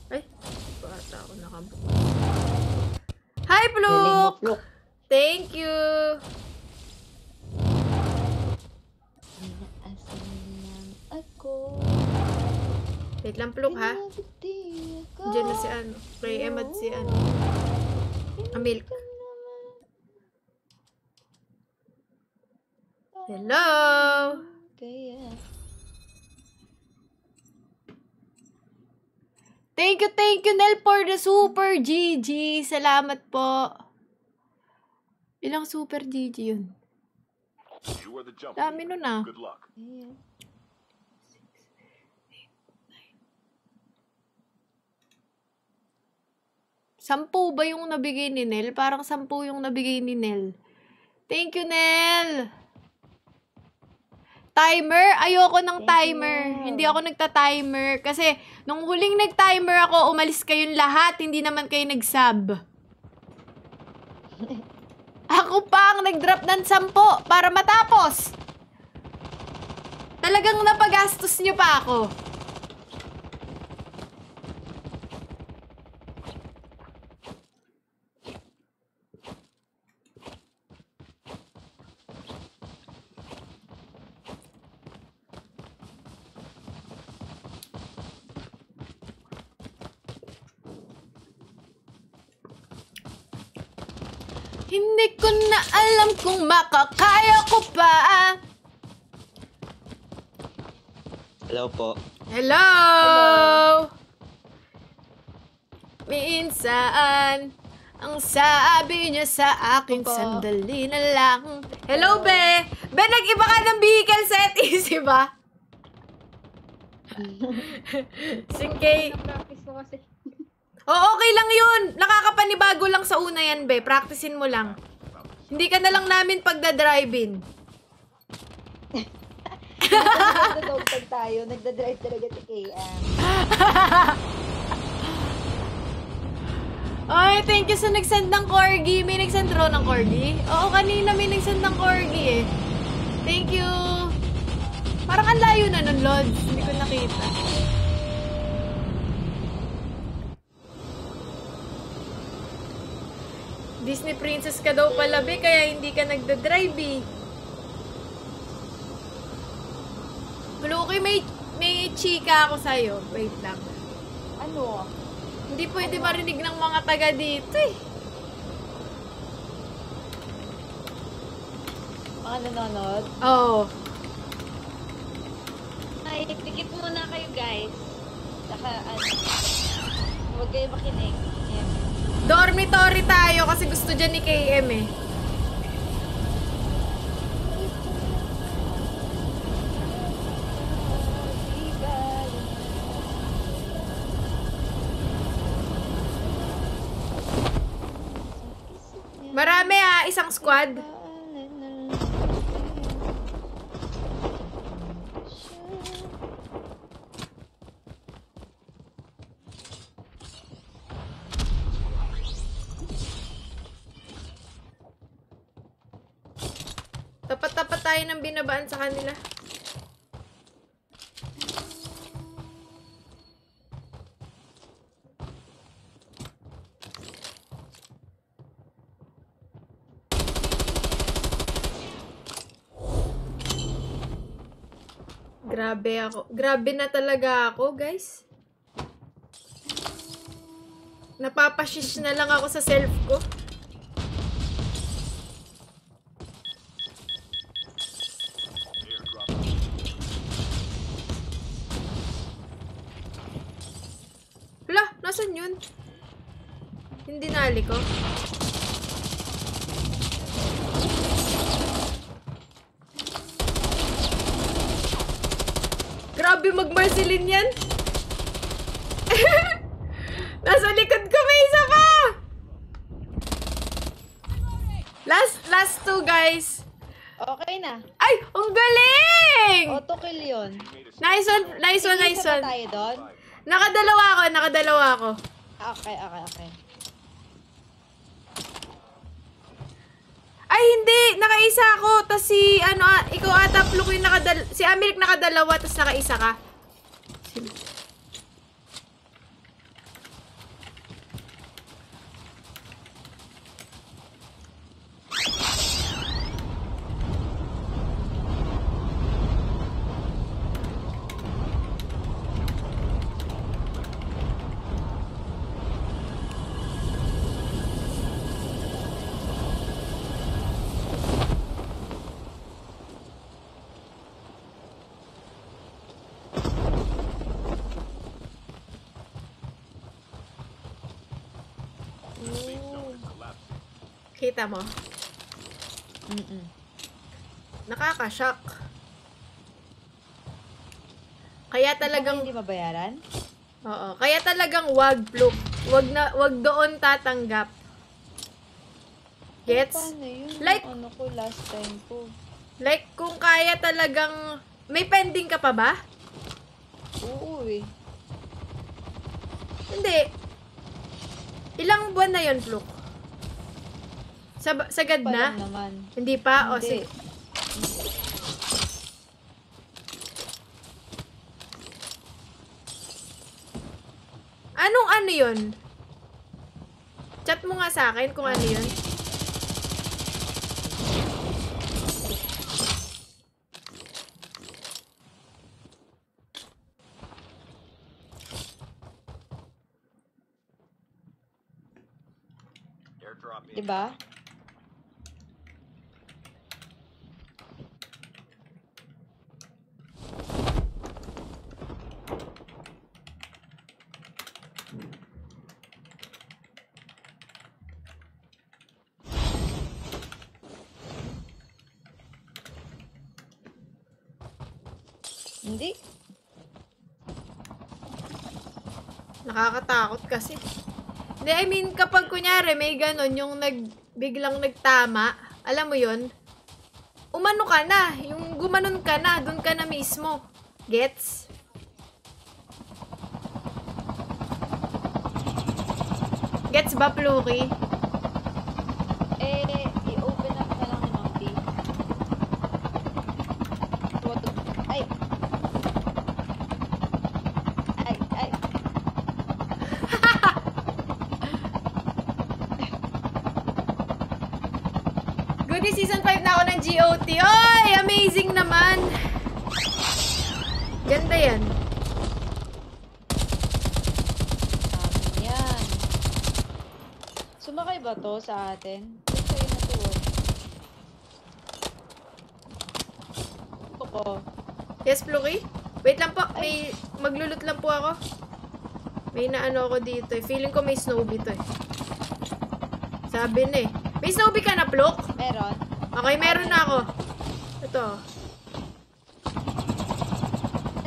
Ay, bata ako nakabuka. Hi, Galing mo, Pluk! Pluk. Thank you! Inaasahan lang ako. Wait lang, Pluk, ha? Pinabiti ako. Diyan na si ano. Kay Emad si ano. Amilk. Hello! Kaya, Thank you, Nel, for the super GG. Salamat po. Ilang super GG yun? You are the jump Dami leader. nun ah. Good luck. kaya. 10 ba yung nabigay ni Nel? Parang 10 yung nabigay ni Nel. Thank you, Nel! Timer? Ayoko ng Thank you, timer. Nel. Hindi ako nagta-timer. Kasi, nung huling nag-timer ako, umalis kayong lahat. Hindi naman kayo nag-sub. Ako pa ang nag-drop ng 10 para matapos. Talagang napagastos niyo pa ako. Hindi ko na alam kung makakaya ko pa. Hello po. Hello! Minsan, ang sabi niya sa akin, Opo. sandali na lang. Hello, Be! Be, nag-iba ka ng vehicle settings, ba? Singkay. Na-practice ko kasi. Oh, okay lang yun. Nakakapanibago lang sa una yan, Be. Practicein mo lang. Hindi ka na lang namin pagdadrive-in. Nagda-dog tag tayo. Nagda-drive talaga si Kaya. Ay, thank you sa nagsend ng corgi. May nagsend raw ng corgi? Oo, kanina may nagsend ng corgi eh. Thank you. Parang ang layo na nun, Lods. Hindi ko nakita. Disney princess ka daw pala, Be, kaya hindi ka nagda-drive eh. Luki, may chika ako sa'yo. Wait lang. Ano? Hindi pwede marinig ng mga taga dito eh. Mga nanonood? Oo. Ay, tikit muna kayo, guys. Saka, ano, huwag kayo makinig. Yan. Dormitory tayo kasi gusto dyan ni KM eh. Marami ah, isang squad. Tapat-tapat tayo ng binabaan sa kanila. Grabe ako. Grabe na talaga ako, guys. Napapashish na lang ako sa self ko. Airdrop. Hala, nasan yun? Hindi nali ko. Grabe mag-Marceline yan. Nasa likod ko may isa pa. Last two, guys. Okay na. Ay, ang galing! Auto kill yun. Nice one, nice one, nice Isa one. ba tayo doon? Nakadalawa ako. Okay. Ay, hindi. Nakaisa ako. Tapos si, ikaw ata, Pluk, yung si Amerik nakadalawa, tapos nakaisa ka. Nakita mo? Nakaka-shock. Kaya talagang... Hindi mabayaran? Oo. Kaya talagang wag, Fluke. Wag doon tatanggap. Gets? Paano yun? Like- Ano ko last time ko? Like, kung kaya talagang... May pending ka pa ba? Oo eh. Hindi. Ilang buwan na yon, Fluke? Sagad Pa na? lang naman. Hindi pa? O, Hindi. sige. Anong ano yun? Chat mo nga sa akin kung ano yun. Airdrop in. Diba? Hindi. Nakakatakot kasi. Hindi, I mean, kapag kunyari may ganon, yung biglang nagtama, alam mo yun, umano ka na, yung gumanon ka na, dun ka na mismo. Gets? Gets ba, Pluki? I-open up na lang ni Mang P. Ay! Ay! Goody, season 5 na ako ng GOT. Oy! Amazing naman! Ganda yan. Yan. Sumakay ba to sa atin? Gusto yun na to. Ako. Yes, Pluki? Wait lang po. May maglulot lang po ako. May naano ako dito eh. Feeling ko may Snowbee to eh. Sabi na eh. May Snowbee ka na, Pluk? Meron? Okay, meron na ako. Ito.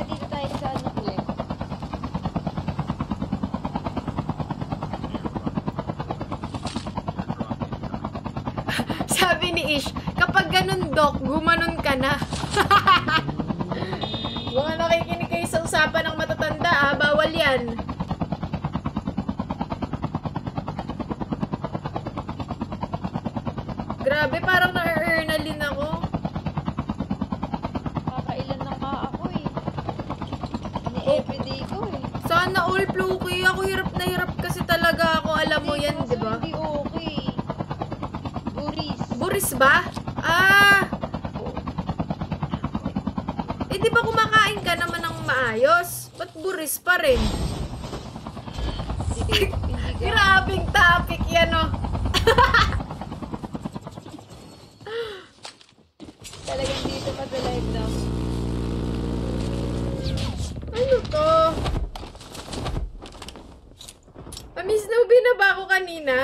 Dito tayo sa ano ulit. Sabi ni Ish, kapag ganun, Doc, gumanon ka na. Mga nakikinig kayo sa usapan ng matatanda, bawal yan. Grabe, parang na-earnalin ako. Kakailan na nga ako eh. Everyday ko eh. Sana all, Pluki. Ako hirap na hirap kasi talaga ako. Alam mo yan, Kaso di ba? Hindi okay. Buris. Buris ba? Ah! Eh, di ba kumakain ka naman ng maayos? Ba't buris pa rin? Hindi ka. Grabing topic yan, oh. Talagang dito pa sa live na. Ano to? Miss Nubi na ba ako kanina?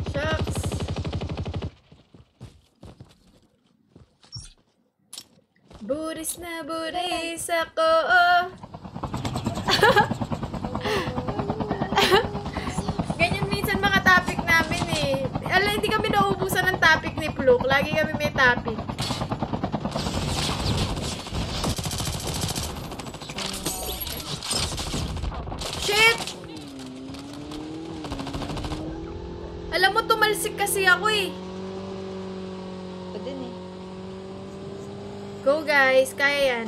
Shucks. Buris na buris ako. Ganyan minsan mga topic namin eh. Ala, hindi kami nauubusan ng topic ni Pluk. Lagi kami may topic. Shit! Alam mo, tumalsik kasi ako eh. Ito din eh. Go guys, kaya yan.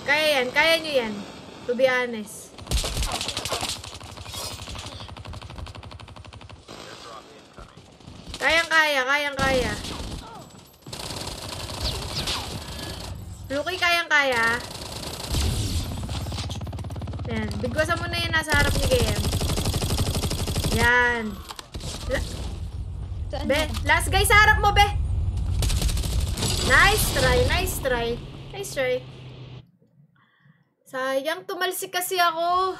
Kaya yan, kaya nyo yan. To be honest. Airdrop incoming. Kayang-kaya, kayang-kaya. Luki, kayang-kaya. Yan, bigwasan mo na yan nasa harap ni KM. Yan. Saan Be, na? last guy sa harap mo, be. Nice try, nice try. Nice try. Sayang, tumalsik kasi ako.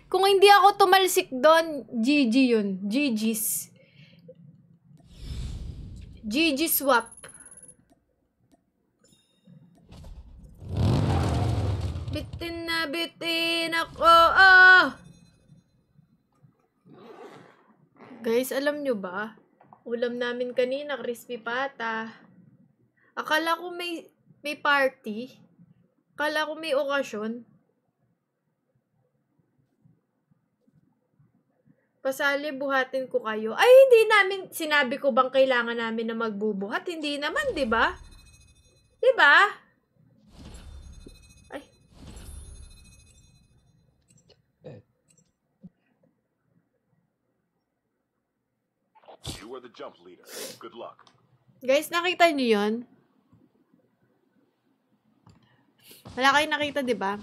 Kung hindi ako tumalsik doon, GG yun. GG's. GG swap. Bitin na bitin ako. Oh! Guys, alam nyo ba? Ulam namin kanina, crispy pata. Akala ko may party. Akala ko may okasyon. Pasali, buhatin ko kayo. Ay, hindi namin, sinabi ko bang kailangan namin na magbubuhat? Hindi naman, di ba? Di ba? Ay. You are the jump leader. Good luck. Guys, nakita niyo yun? Wala kayong nakita, di ba?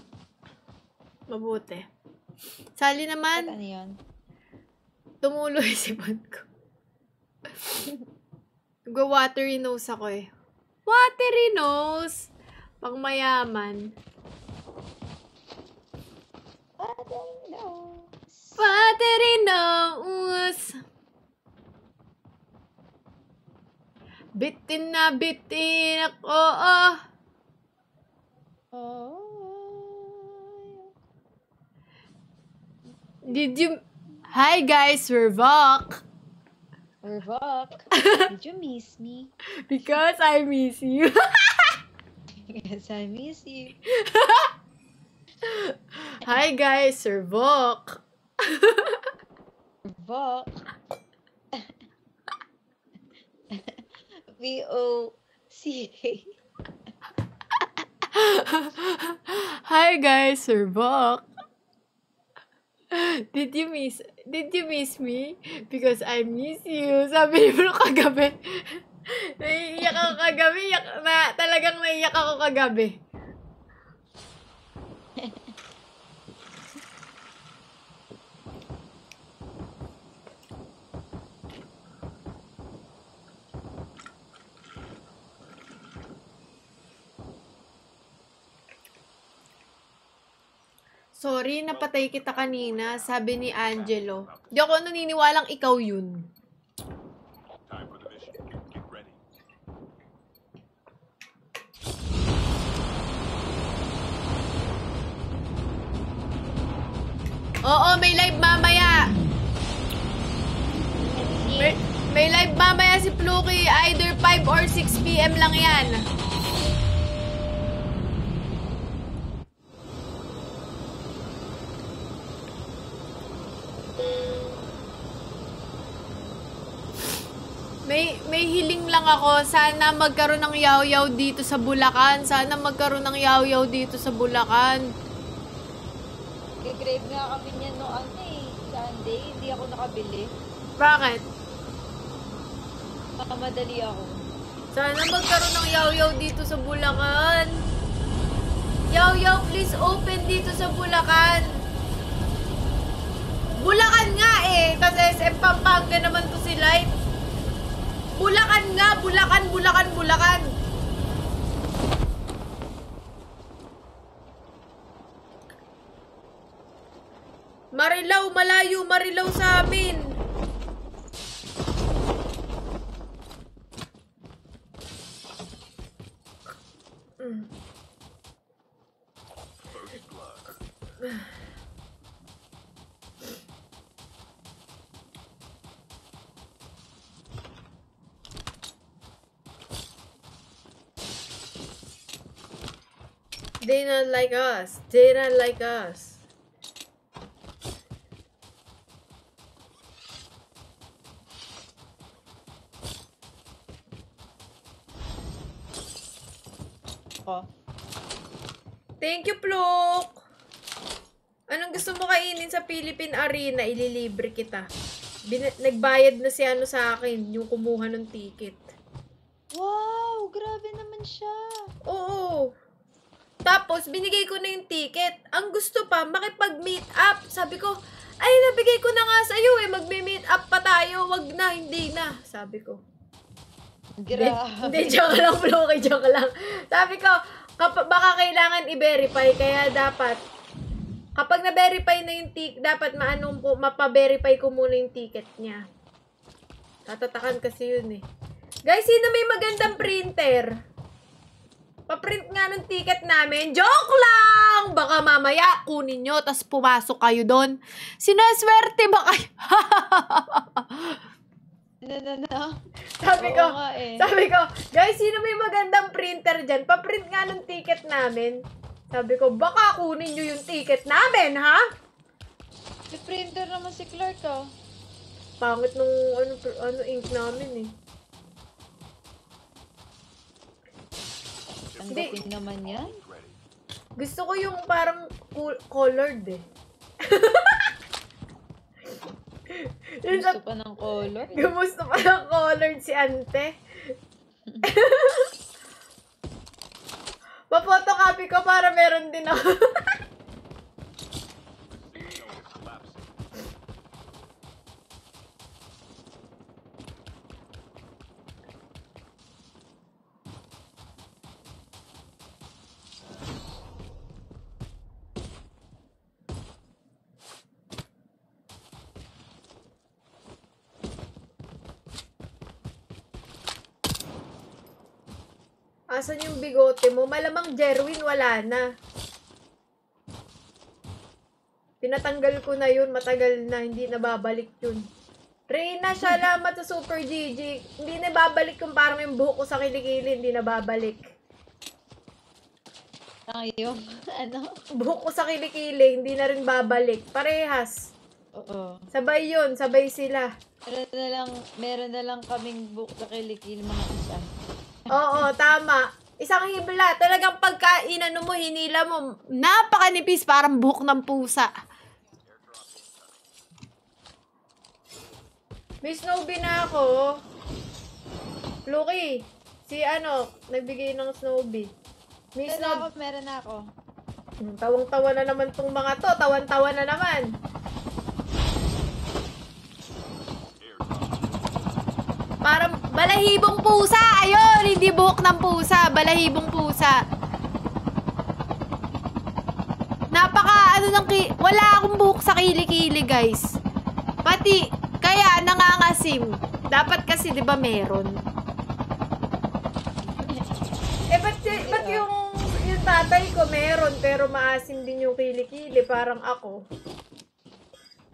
Mabuti. Sali naman. Ano yun? Tumulo yung sipon ko. Nag-watery nose ako eh. Watery nose! Pang mayaman. Watery nose! Bitin na bitin ako. Oh. Did you... Hi guys, we're Vok. We're Vok. Did you miss me? Because I miss you. Yes, I miss you. Hi guys, we're Vok. Vok. V-O-C-A. Hi guys, we're Vok. Did you miss me? Because I miss you. Sabi ni Bro kagabi. Naiiyak ako kagabi. Talagang naiiyak ako kagabi. Sorry, napatay kita kanina, sabi ni Angelo. Di ako naniniwalang ikaw yun. Time for the mission. Get ready. Oo, may live mamaya. May live mamaya si Pluki. Either 5 or 6 PM lang yan. May hiling lang ako. Sana magkaroon ng yaw-yaw dito sa Bulacan. Sana magkaroon ng yaw-yaw dito sa Bulacan. Kay-grade nga kami niyan no Sunday. Hindi ako nakabili. Bakit? Makamadali ako. Sana magkaroon ng yaw-yaw dito sa Bulacan. Yaw-yaw, please open dito sa Bulacan. Bulacan nga eh. Kasi SM Pampanga naman to si Light. Bulacan nga, Bulacan. Marilao, malayo, Marilao sa amin. First blood. They not like us. They not like us. Oh. Thank you, Pluk! Anong gusto mo kainin sa Philippine Arena? Ililibre kita. Nagbayad na si ano sa akin, yung kumuha ng ticket. Wow! Grabe naman siya. Oo. Tapos, binigay ko na yung ticket. Ang gusto pa, makipag-meet up. Sabi ko, ay, nabigay ko na nga sa'yo eh. Magme-meet up pa tayo. Wag na, hindi na. Sabi ko. Grabe. Hindi, joke lang, Floki, joke lang. Sabi ko, baka kailangan i-verify, kaya dapat, Kapag na-verify na yung ticket, dapat mapa-verify ko muna yung ticket niya. Tatatakan kasi yun eh. Guys, sino may magandang printer? Pa-print nga ng ticket namin. Joke lang! Baka mamaya kunin nyo, tas pumasok kayo doon. Sinaswerte ba kayo? Sabi ko, Oo nga eh. sabi ko, guys, sino may magandang printer dyan? Pa-print nga ng ticket namin. Sabi ko, baka kunin nyo yung ticket namin, ha? Si printer naman si Clark, oh. Pangit nung ink namin eh. Ang Hindi. dating naman yan. Gusto ko yung parang colored eh. Yun Gusto pa ng color. Gusto pa ng colored si ante. Pa-photocopy ko para meron din ako. Asan yung bigote mo? Malamang Jerwin, wala na. Tinatanggal ko na yun. Matagal na. Hindi nababalik yun. Reyna, salamat sa Super GG. Hindi nababalik yung parang yung buhok ko sa kilikili. Hindi nababalik. Tayo. Ano? Buhok ko sa kilikili. Hindi na rin babalik. Parehas. Oo. Sabay yun. Sabay sila. Meron na lang kaming book sa kilikil mga isa. Oo, tama. Isang hibla. Talagang pagka inano mo, hinila mo, napakanipis, parang buhok ng pusa. May Snowbee na ako. Lucky, si nagbigay ng Snowbee. May Snowbee. Meron na ako. Tawang-tawa na naman tong mga to. Tawan-tawa na naman. Parang balahibong pusa. Ayun, hindi buhok ng pusa. Balahibong pusa. Wala akong buhok sa kilikili, guys. Pati, kaya nangangasim. Dapat kasi, di ba, meron? Ba't yung tatay ko meron, pero maasim din yung kilikili, parang ako.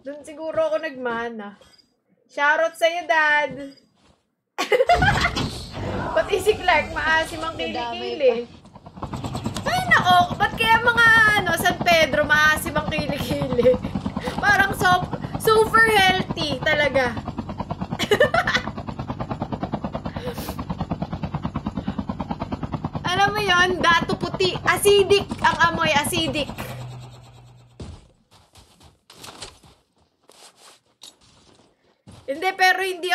Doon siguro ako nagmana. Shoutout sa'yo, Dad! Pati si Clark, maasim ang kilikili. Ay, nako, ba't kaya mga San Pedro, maasim ang kilikili? Parang super healthy talaga. Alam mo yon, dato puti. Acidic ang amoy, acidic. Hindi, pero hindi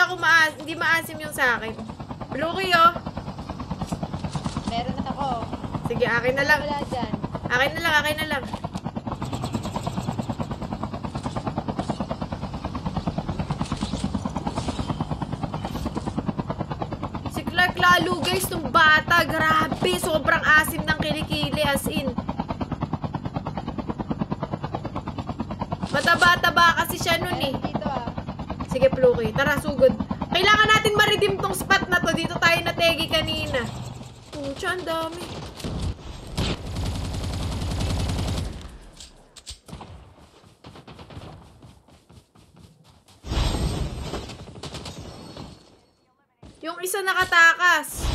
maasim yung sa akin. Lucky, oh. Meron na ako. Sige, akin na lang. Wala dyan. Akin na lang. Si Clark lalo, guys, nung bata, grabe, sobrang asim ng kilikili, as in. Mataba-taba kasi siya nun eh. Dito ah. Sige, Pluki. Tara, sugod. Kailangan natin ma-redeem tong spot na to. Dito tayo nategi kanina. Pucha, ang dami. Yung isa nakatakas.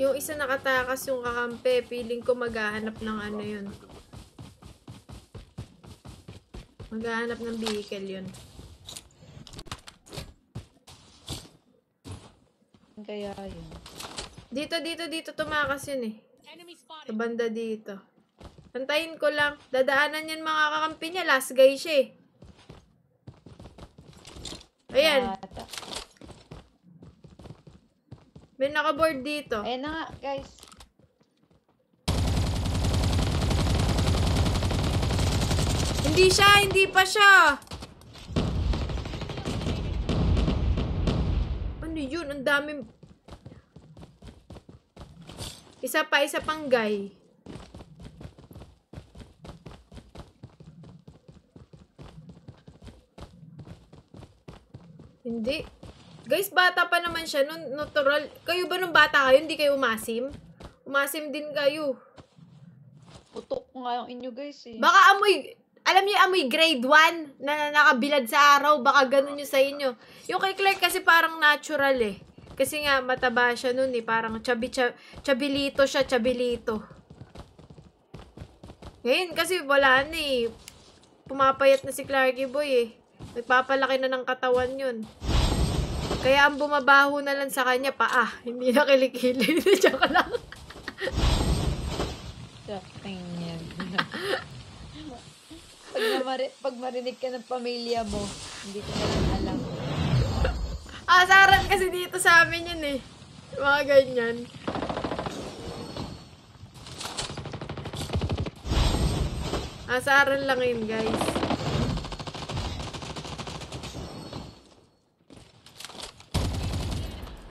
Yung isa nakatakas yung kakampi. Feeling ko maghahanap ng ano yun. Maghahanap ng vehicle yun. Kaya yun. Dito tumakas yun eh. Sa banda dito. Antayin ko lang. Dadaanan yan mga kakampi niya. Last guy siya eh. Ayan. Bata. May nakaboard dito. Ayan na nga, guys. Hindi siya, hindi pa siya. Ano yun? Ang daming... Isa pang guy. Hindi. Guys, bata pa naman siya. Natural. Kayo ba nung bata kayo? Hindi kayo umasim? Umasim din kayo. Putok ko nga yung inyo guys eh. Baka amoy... Alam niyo amoy grade 1 na nakabilad sa araw. Baka ganun yung sa inyo. Yung kay Clark kasi parang natural eh. Kasi nga mataba siya nun eh. Parang chabilito siya. Chabilito. Ngayon kasi wala na eh. Pumapayat na si Clarky Boy eh. Nagpapalaki na ng katawan yun. Kaya ang bumabaho na lang sa kanya, paa. Hindi na kilikili. Joke lang. Shocking yan. Pag marinig ka ng pamilya mo, hindi ko na lang alam. Asaran kasi dito sa amin yun eh. Mga ganyan. Asaran lang yun, guys.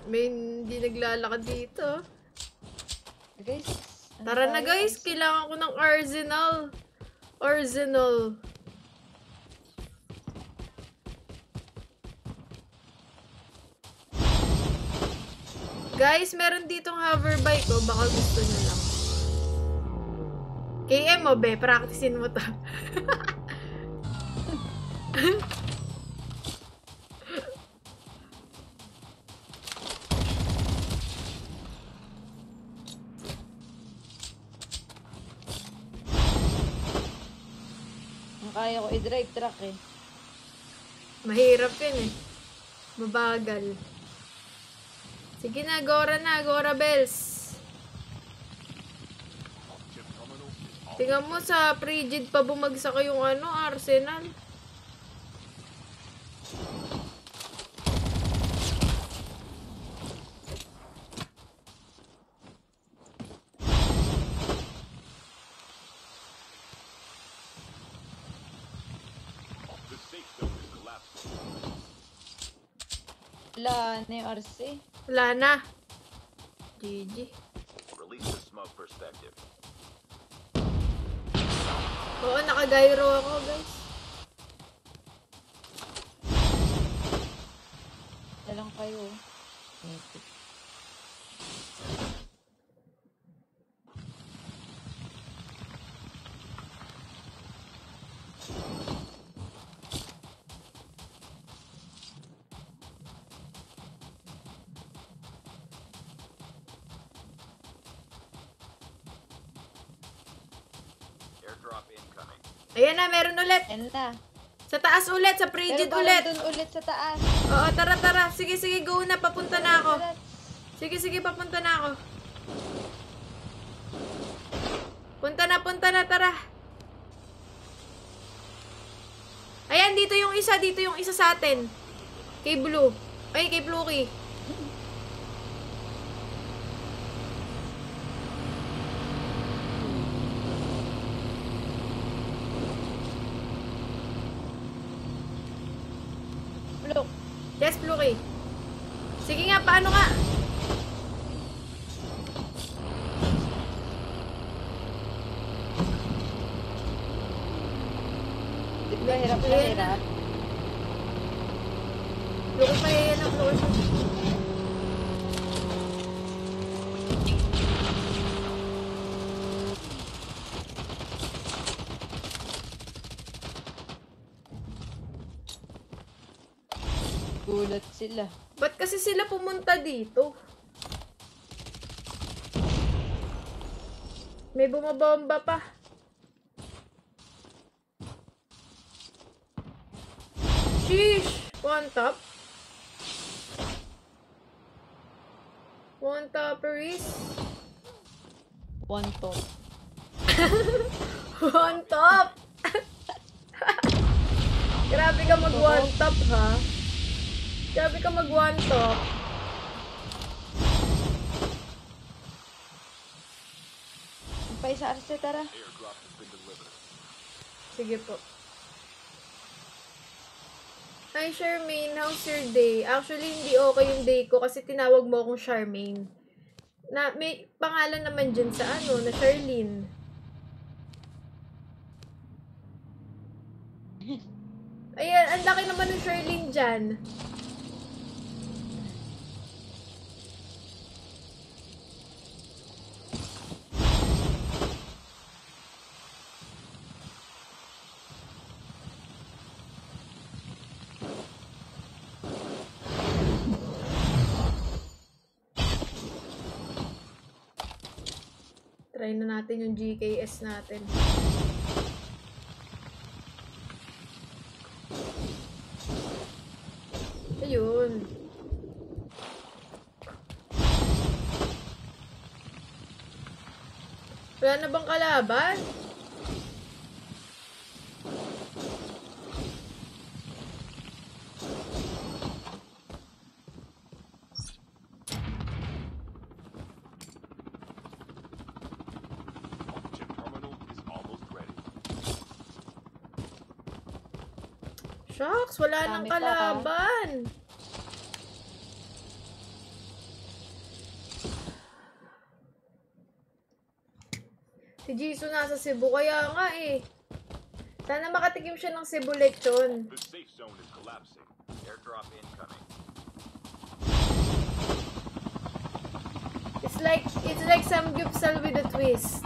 May hindi naglalakad dito. Guys, ano Tara na tayo? guys, kailangan ko ng arsenal. Arsenal. Guys, meron ditong hoverbike ko. Baka gusto nyo lang. KM mo, be. Practicein mo to. Ang kaya ko i-drive truck eh. Mahirap yun eh. Mabagal. Sige na, Gora Bells. Chip terminal is Tingnan mo sa frigid pa bumagsak yung Arsenal. the safe zone is collapsing. Wala na yung RC. Wala na. GG. Release the smoke perspective. Oo, nakagairo ako, guys. Dalang kayo. Airdrop incoming. Ayan na, meron ulit. Yan na. Sa taas ulit, sa Pero frigid parang ulit. dun ulit sa taas. Oo, tara. Sige, go na. Papunta na ako. Sige, papunta na ako. Punta na, tara. Ayan, dito yung isa sa atin. Kay Blue. Ay, kay Fluky. Look. Yes, Fluky. Sige nga, paano nga? Di ba hirap na hirap? Fluky pa yan ang Fluky. Gulat sila. Ba't kasi sila pumunta dito? May bumabomba pa. Sheesh! One top. One topperies. One top. One top! Grabe ka mag one top, ha? Grabe ka mag one top. Pa sa RC, tara. Airdrop has been delivered. Sige po. Hi, Charmaine. How's your day? Actually, hindi okay yung day ko kasi tinawag mo akong Charmaine. Na, may pangalan naman dyan sa na Charlene. Ayan, ang laki naman ng Charlene dyan. Try na natin yung GKS natin. Ayun. Wala na bang kalaban? Chip terminal is almost ready. Shucks, wala nang Dami pa, kalaban. Si Jisoo nasa Cebu, kaya nga eh. Sana makatikim siya ng Cebu lechon. The safe zone is collapsing. Airdrop incoming. It's like samgyeopsal with a twist.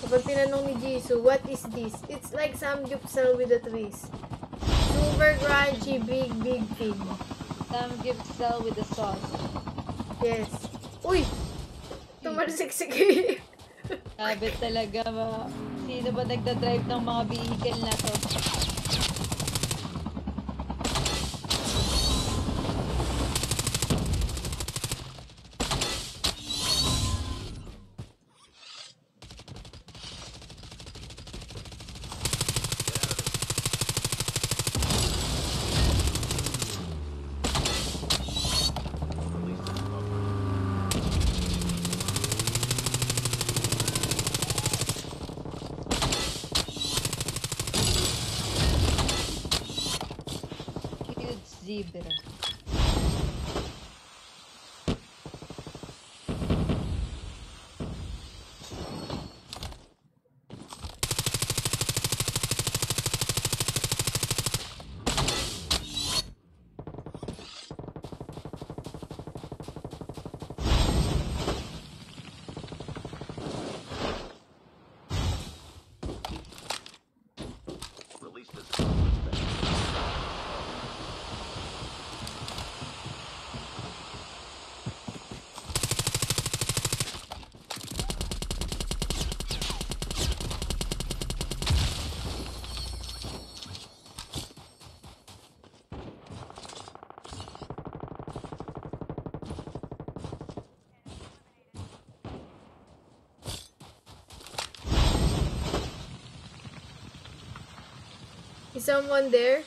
Kapag tinanong ni Jisoo, what is this? It's like samgyeopsal with a twist. Super crunchy, big pig. Samgyeopsal with the sauce. Yes. Uy! Tumalsiksik. Sabi talaga, sino ba nagda-drive ng mga vehicle na to? Huge zebra. Release this suspect. Is someone there?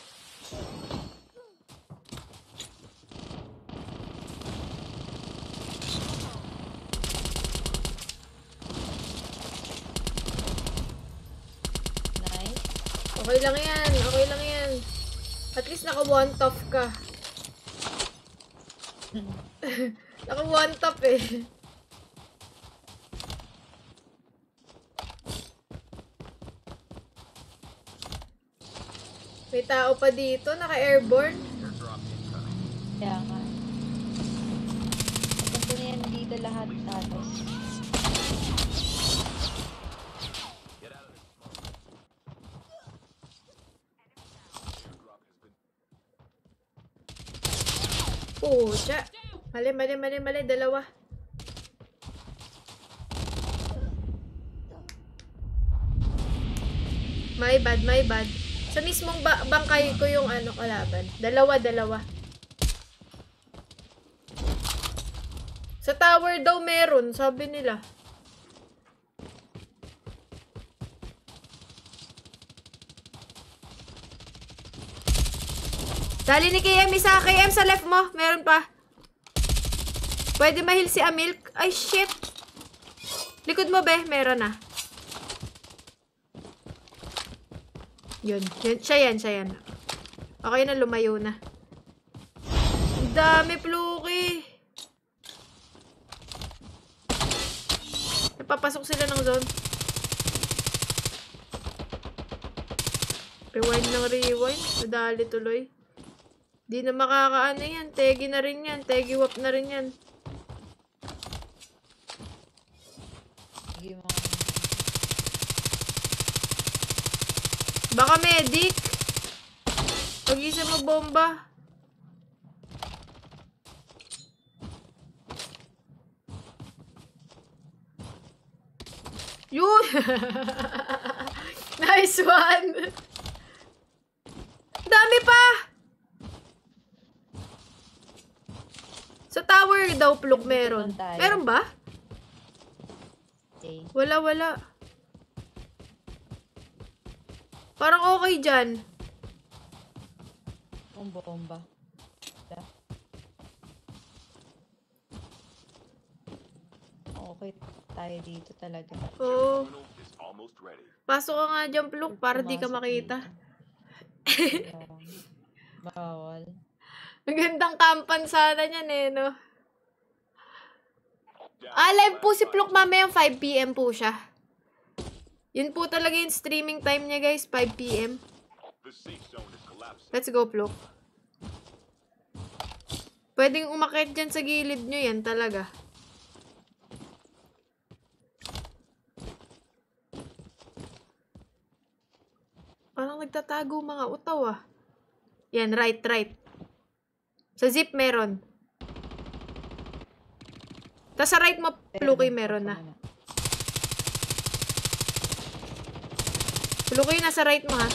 Nice. Okay lang yan. Okay lang yan. At least naka one top ka. Naka one top eh. May tao pa dito, naka-airborne. Airdrop incoming. Kaya nga. Punta na yan dito lahat tapos. Get out of this smoke. Airdrop has been. Pucha. Mali. Dalawa. My bad. Sa mismong bangkay ko yung kalaban. Dalawa. Sa tower daw meron, sabi nila. Dali ni KM, isa KM sa left mo. Meron pa. Pwede ma-heal si Amil. Ay, shit. Likod mo, be. Meron na. Yun. Siya yan. Okay na, lumayo na. Ang dami, Pluki. Napapasok sila ng zone. Rewind ng rewind. Nadali tuloy. Di na makakaano yan. Tegi na rin yan. Tegi wap na rin yan. Sige mo. Baka medic. Pag-isa magbomba. Yun! Nice one! Dami pa! Sa tower daw, Pluk, meron. Meron ba? Okay. Wala. Parang okay dyan. Bomba. Okay tayo dito talaga. Oo. Terminal is almost ready. Pasok ka nga dyan, Pluk, para di ka makita. Bawal. Magandang kampan sana niyan eh, no? Live po si Pluk mamayang 5 PM po siya. Yun po talaga yung streaming time niya, guys. 5 PM. The safe zone is collapsing. Let's go, Pluk. Pwedeng umakit dyan sa gilid nyo yan talaga. Parang nagtatago mga utaw ah. Yan, right. Sa zip meron. Tapos sa right mo, Pluki, meron na. Pluki, nasa right mo ha.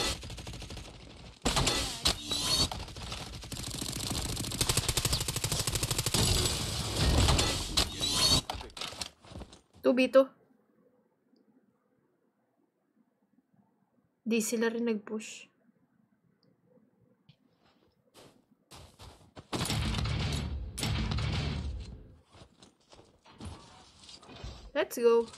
B2. Di sila rin nag-push. Let's go.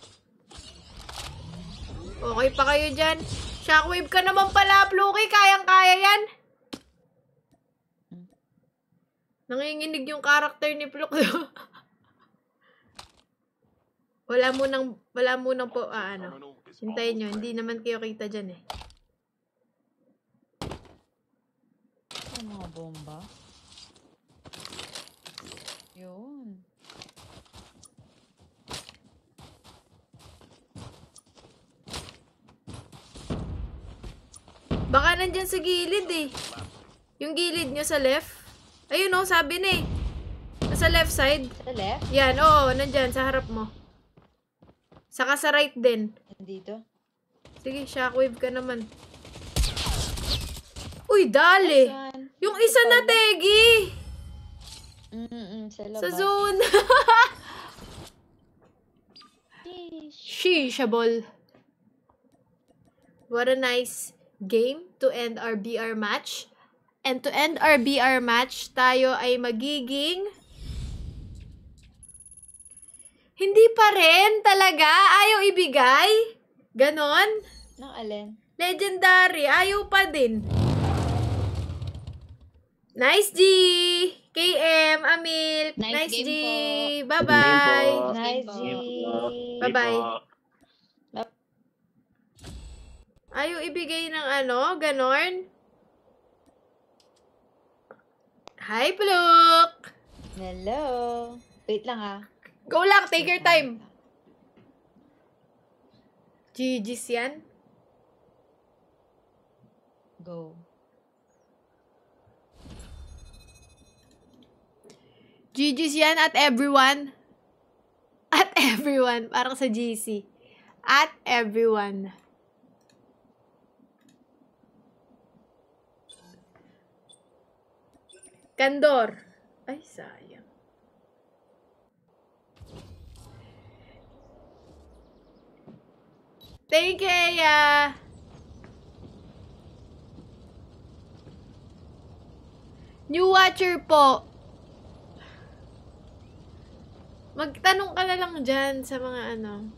Okay pa kayo dyan. Shockwave ka naman pala, Pluki. Kayang-kaya yan. Nanginginig yung karakter ni Pluk. Wala munang po, ano. Hintayin nyo. Hindi naman kayo kita dyan eh. Ano mga bomba? Yun. Baka nandyan sa gilid eh. Yung gilid nyo sa left. Ayun oh, sabi na eh. Nasa left side. Sa left? Yan, oo, nandyan sa harap mo. Saka sa right din. Nandito? Sige, shockwave ka naman. Uy, dali! Saan? Yung isa na tegi! Sa labas. Sa zone! Shishable. What a nice game to end our BR match. And to end our BR match, tayo ay magiging... Hindi pa rin talaga. Ayaw ibigay. Ganon. Nang alin? Legendary. Ayaw pa din. Nice G! KM, Amil. Nice G. game Bye-bye. Nice G. Bye-bye. Ayaw ibigay ng ano, ganon. Hi, Pluk! Hello. Wait lang ha. Go lang, take your time. GG's yan. Go. GG's yan at everyone. At everyone. Parang sa GC. At everyone. Kandor. Ay, sayang. Thank you, Aya. New watcher po. Magtanong ka na lang dyan sa mga ano.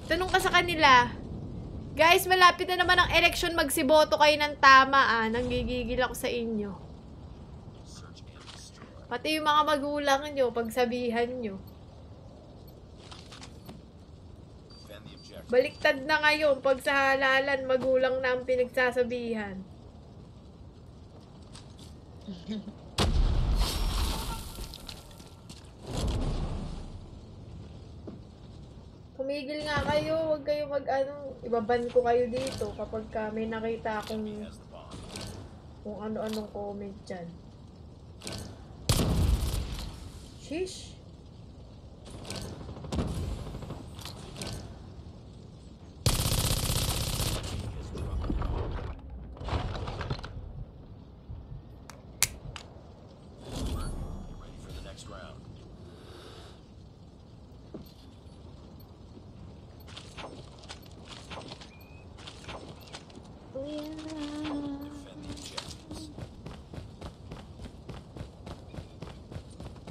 Tanong ka sa kanila. Guys, malapit na naman ang election. Magsiboto kayo ng tama, ah. Nanggigigil ako sa inyo. Pati yung mga magulang nyo, pagsabihan nyo. Baliktad na ngayon. Pag sa halalan, magulang na ang pinagsasabihan. Tumigil nga kayo, huwag kayo ibaban ko kayo dito kapag may nakita akong kung ano-anong comment dyan. Sheesh.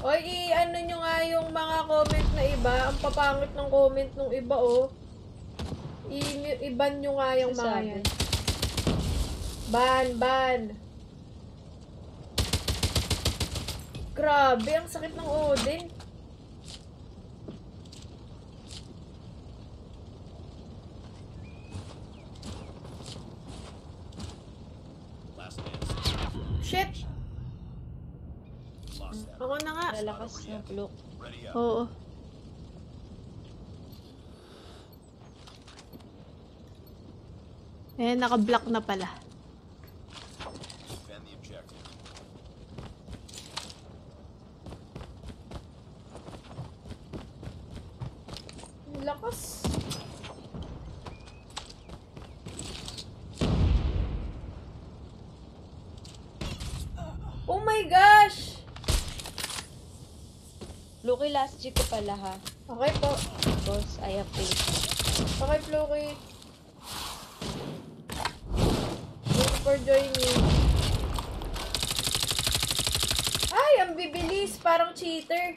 Oy, ano nyo nga yung mga comment na iba. Ang papangit ng comment ng iba, oh. Iban nyo nga yung mga yan. Ban. Grabe, ang sakit ng Odin. Shit! Ako na nga. Lalakas ng look. Oo. Eh, naka-block na pala. Lakas. Oh my gosh! Lucky, last G ko pala ha. Okay po. Boss, I appreciate. Okay, Floki. Thank you for joining. Ay, ang bibilis. Parang cheater.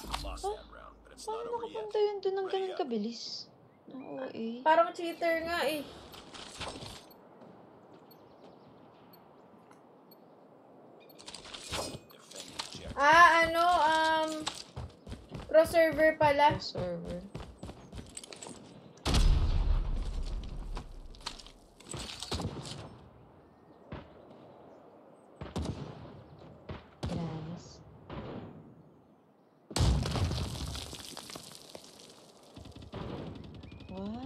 Paano nakapunta yun doon ng ganun kabilis? Oo eh. Parang cheater nga eh. Pro server pala. Pro server. Gracias. What?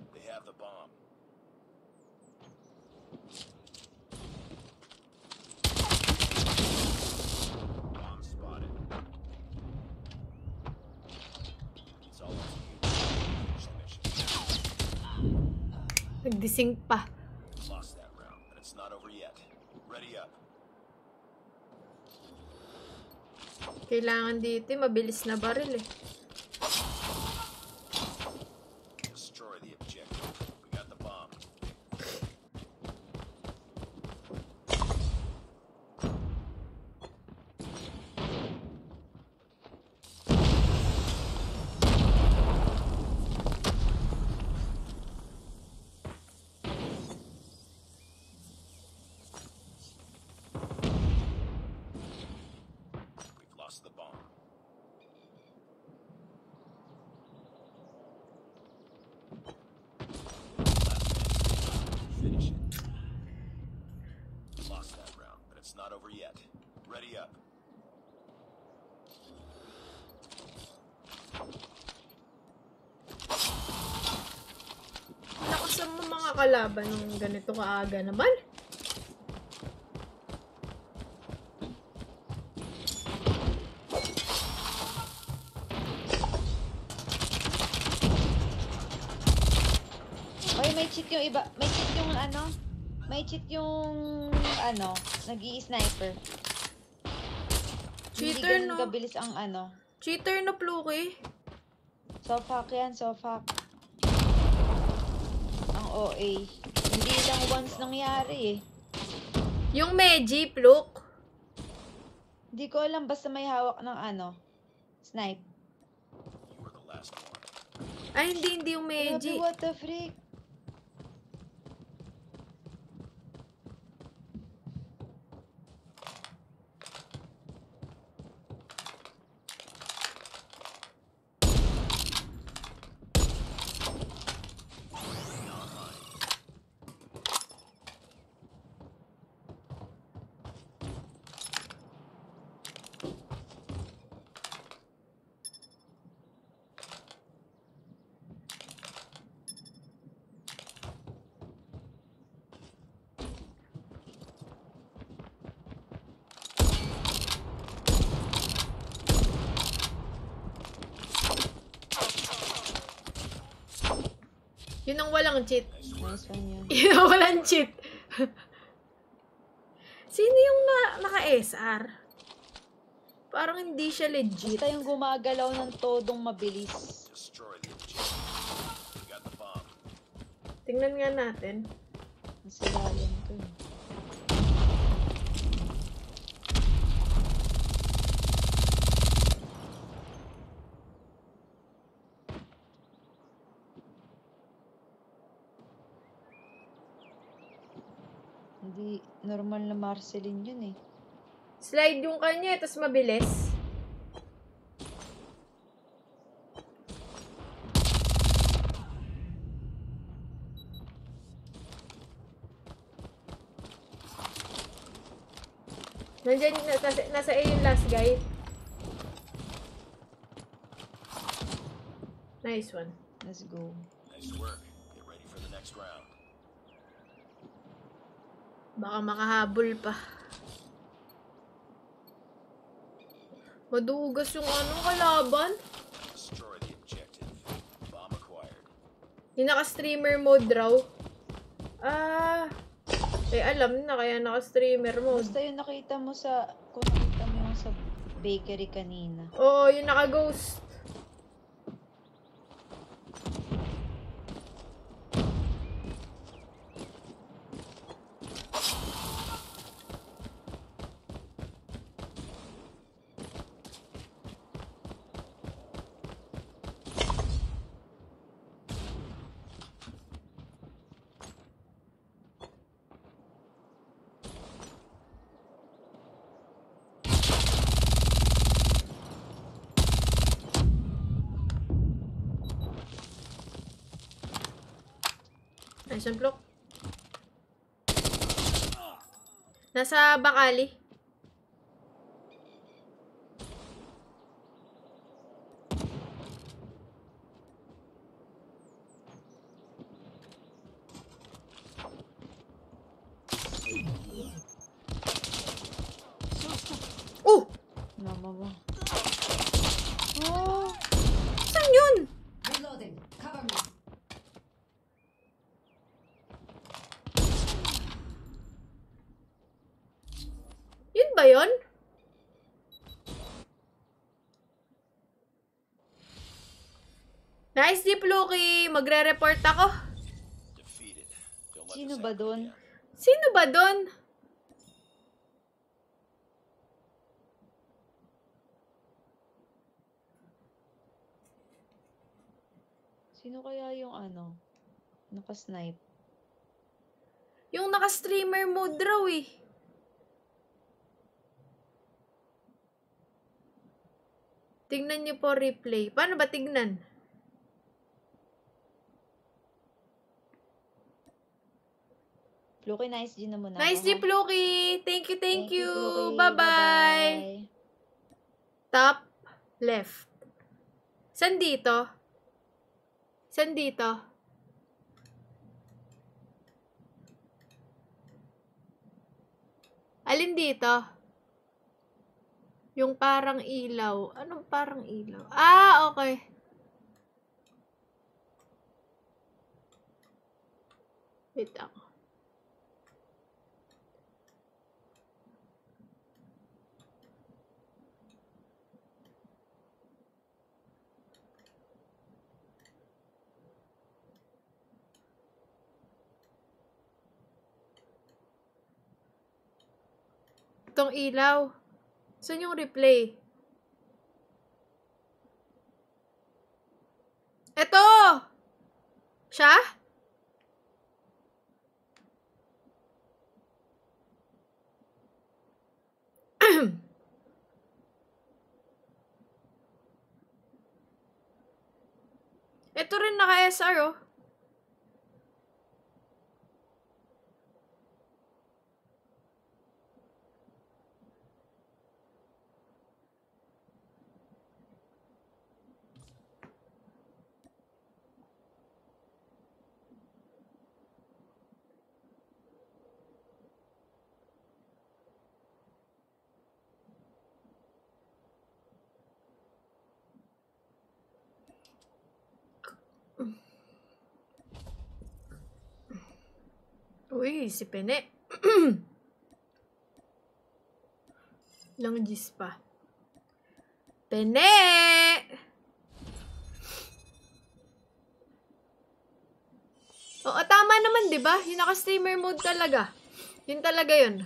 They have the bomb. Bomb spotted. It's all up to you. Finish the mission. Nagdising pa. Lost that round, but it's not over yet. Ready up. Kailangan dito, mabilis na baril eh. Destroy the objective. We got the bomb. We've lost the bomb. Finish it. Lost that round, but it's not over yet. Ready up. Nakasan mo mga kalaban ng ganito kaaga naman. Oy, may cheat yung iba. May cheat yung ano. May cheat yung ano. Nag-i-sniper. Cheater, Hindi no? ganun kabilis ang ano. Cheater na Pluki. Sofak yan, sofak. Ang OA. Hindi lang once nangyari eh. Yung Meji, Pluk. Hindi ko alam, basta may hawak ng snipe. You were the last one. Ay, hindi yung Grabe, Meji. what the freak? Yun ang walang cheat. Nice one yun. Yun ang walang cheat. Sino yung naka-SR? Parang hindi siya legit. Basta yung gumagalaw ng todong mabilis. Destroy the objective. We got the bomb. Tingnan nga natin. Masilayan ko eh. Hindi normal na Marceline yun eh. Slide yung kanya, tapos mabilis. Nandiyan, nasa A yung last guy. Nice one. Let's go. Nice work. Get ready for the next round. Baka makahabol pa. Madugas yung kalaban. Destroy the objective. Bomb acquired. Yung naka-streamer mode raw. Alam na kaya naka-streamer mode. Basta yung nakita mo kung nakita mo yung sa bakery kanina. Oo, yung naka-ghost. Nice one, Plok. Nasa Bakali. Oh! Mama mo. Oh! Saan yun? Reloading. Cover me. Yun ba yun? Nice, Deep Loki. Magre-report ako. Defeated. Don't let Sino this ba happen doon? again. Sino ba doon? Sino kaya yung naka-snipe? Yung naka-streamer mode raw eh. Tingnan niyo po replay. Paano ba tignan? Lucky, nice din naman ako. Nice, Deep Loki. Thank you, thank you. Lucky. Bye-bye. Top left. San dito? San dito? Alin dito? Yung parang ilaw. Anong parang ilaw? Ah, okay. Wait ako. tong ilaw. Saan yung replay? Eto! Siya? Ito rin naka-SR, oh. Uy, si Pene. Lang gis pa. Pene! Oo, tama naman, di ba? Yung naka-streamer mode talaga. Yun talaga yun.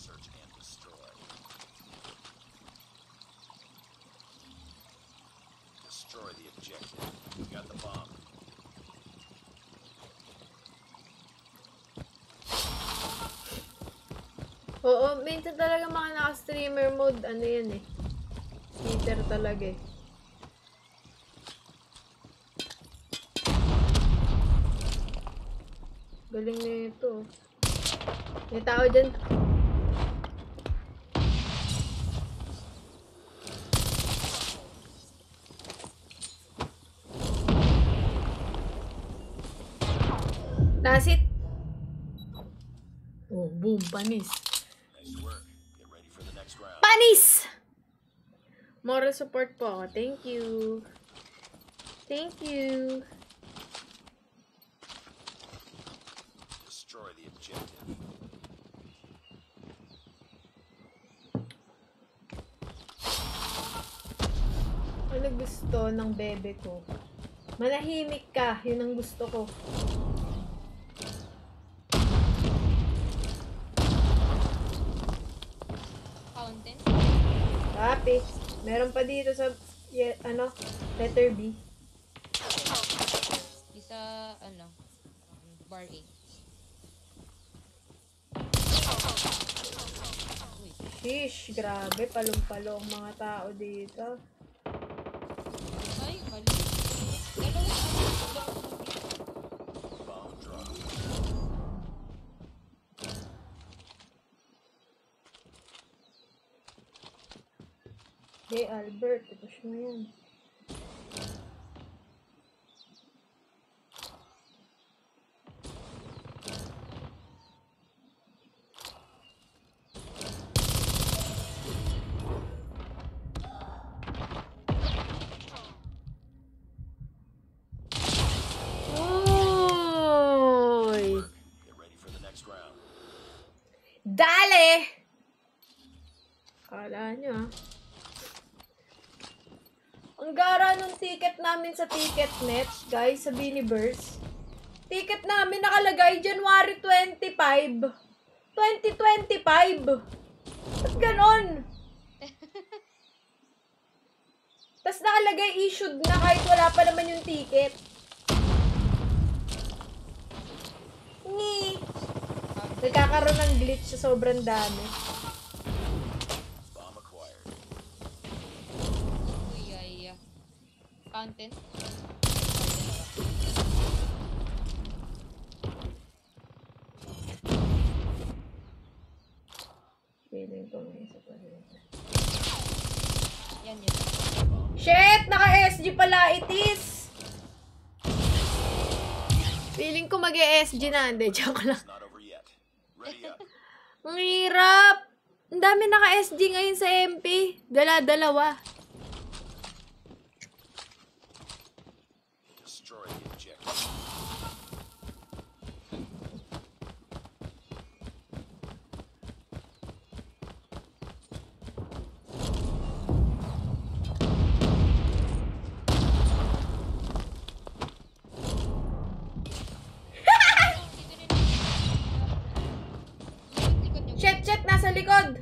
Search and destroy. Destroy the objective. We got the bomb. Oo, minsan talaga mga naka-streamer mode, ano yan eh. Cheater talaga eh. Galing na ito. May tao dyan. That's it. Oh, boom, panis. Nice work. Get ready for the next round. Panis! Moral support po ako. Thank you. Thank you. Destroy the objective. Ano gusto ng bebe ko? Manahimik ka. Yun ang gusto ko. Fountain. Copy. Meron pa dito sa, ano, letter B. Isa, ano, bar A. Uy. Sheesh, grabe. Palong-palo ang mga tao dito. Ay, mali. Dalawa. Bomb drop. Hey, Albert. Push mo yan. Uy! Get ready for the next round. Dale! Kala nyo, ah. Ang gara nung ticket namin sa Ticketnet, guys, sa Biniverse. Ticket namin nakalagay January 25. 2025. Ba't ganon? Tapos nakalagay issued na kahit wala pa naman yung ticket. Ni. Nagkakaroon ng glitch sa sobrang dami. Bomb acquired. Uy, ay. Fountain. Feeling ko may isa pa rin. Yan yun. Shit! Naka-SG pala, itis! Feeling ko mag-SG na. Hindi, joke lang. It's not over yet. Ready up. Ang hirap. Ang dami naka-SG ngayon sa MP. Dala-dalawa. Destroy the objective. Shit, nasa likod.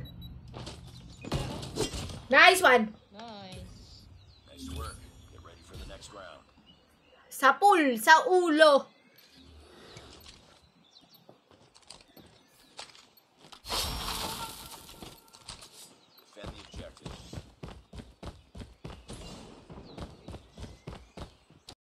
Nice one. Nice. Nice work. Get ready for the next round. Sa pool, sa ulo.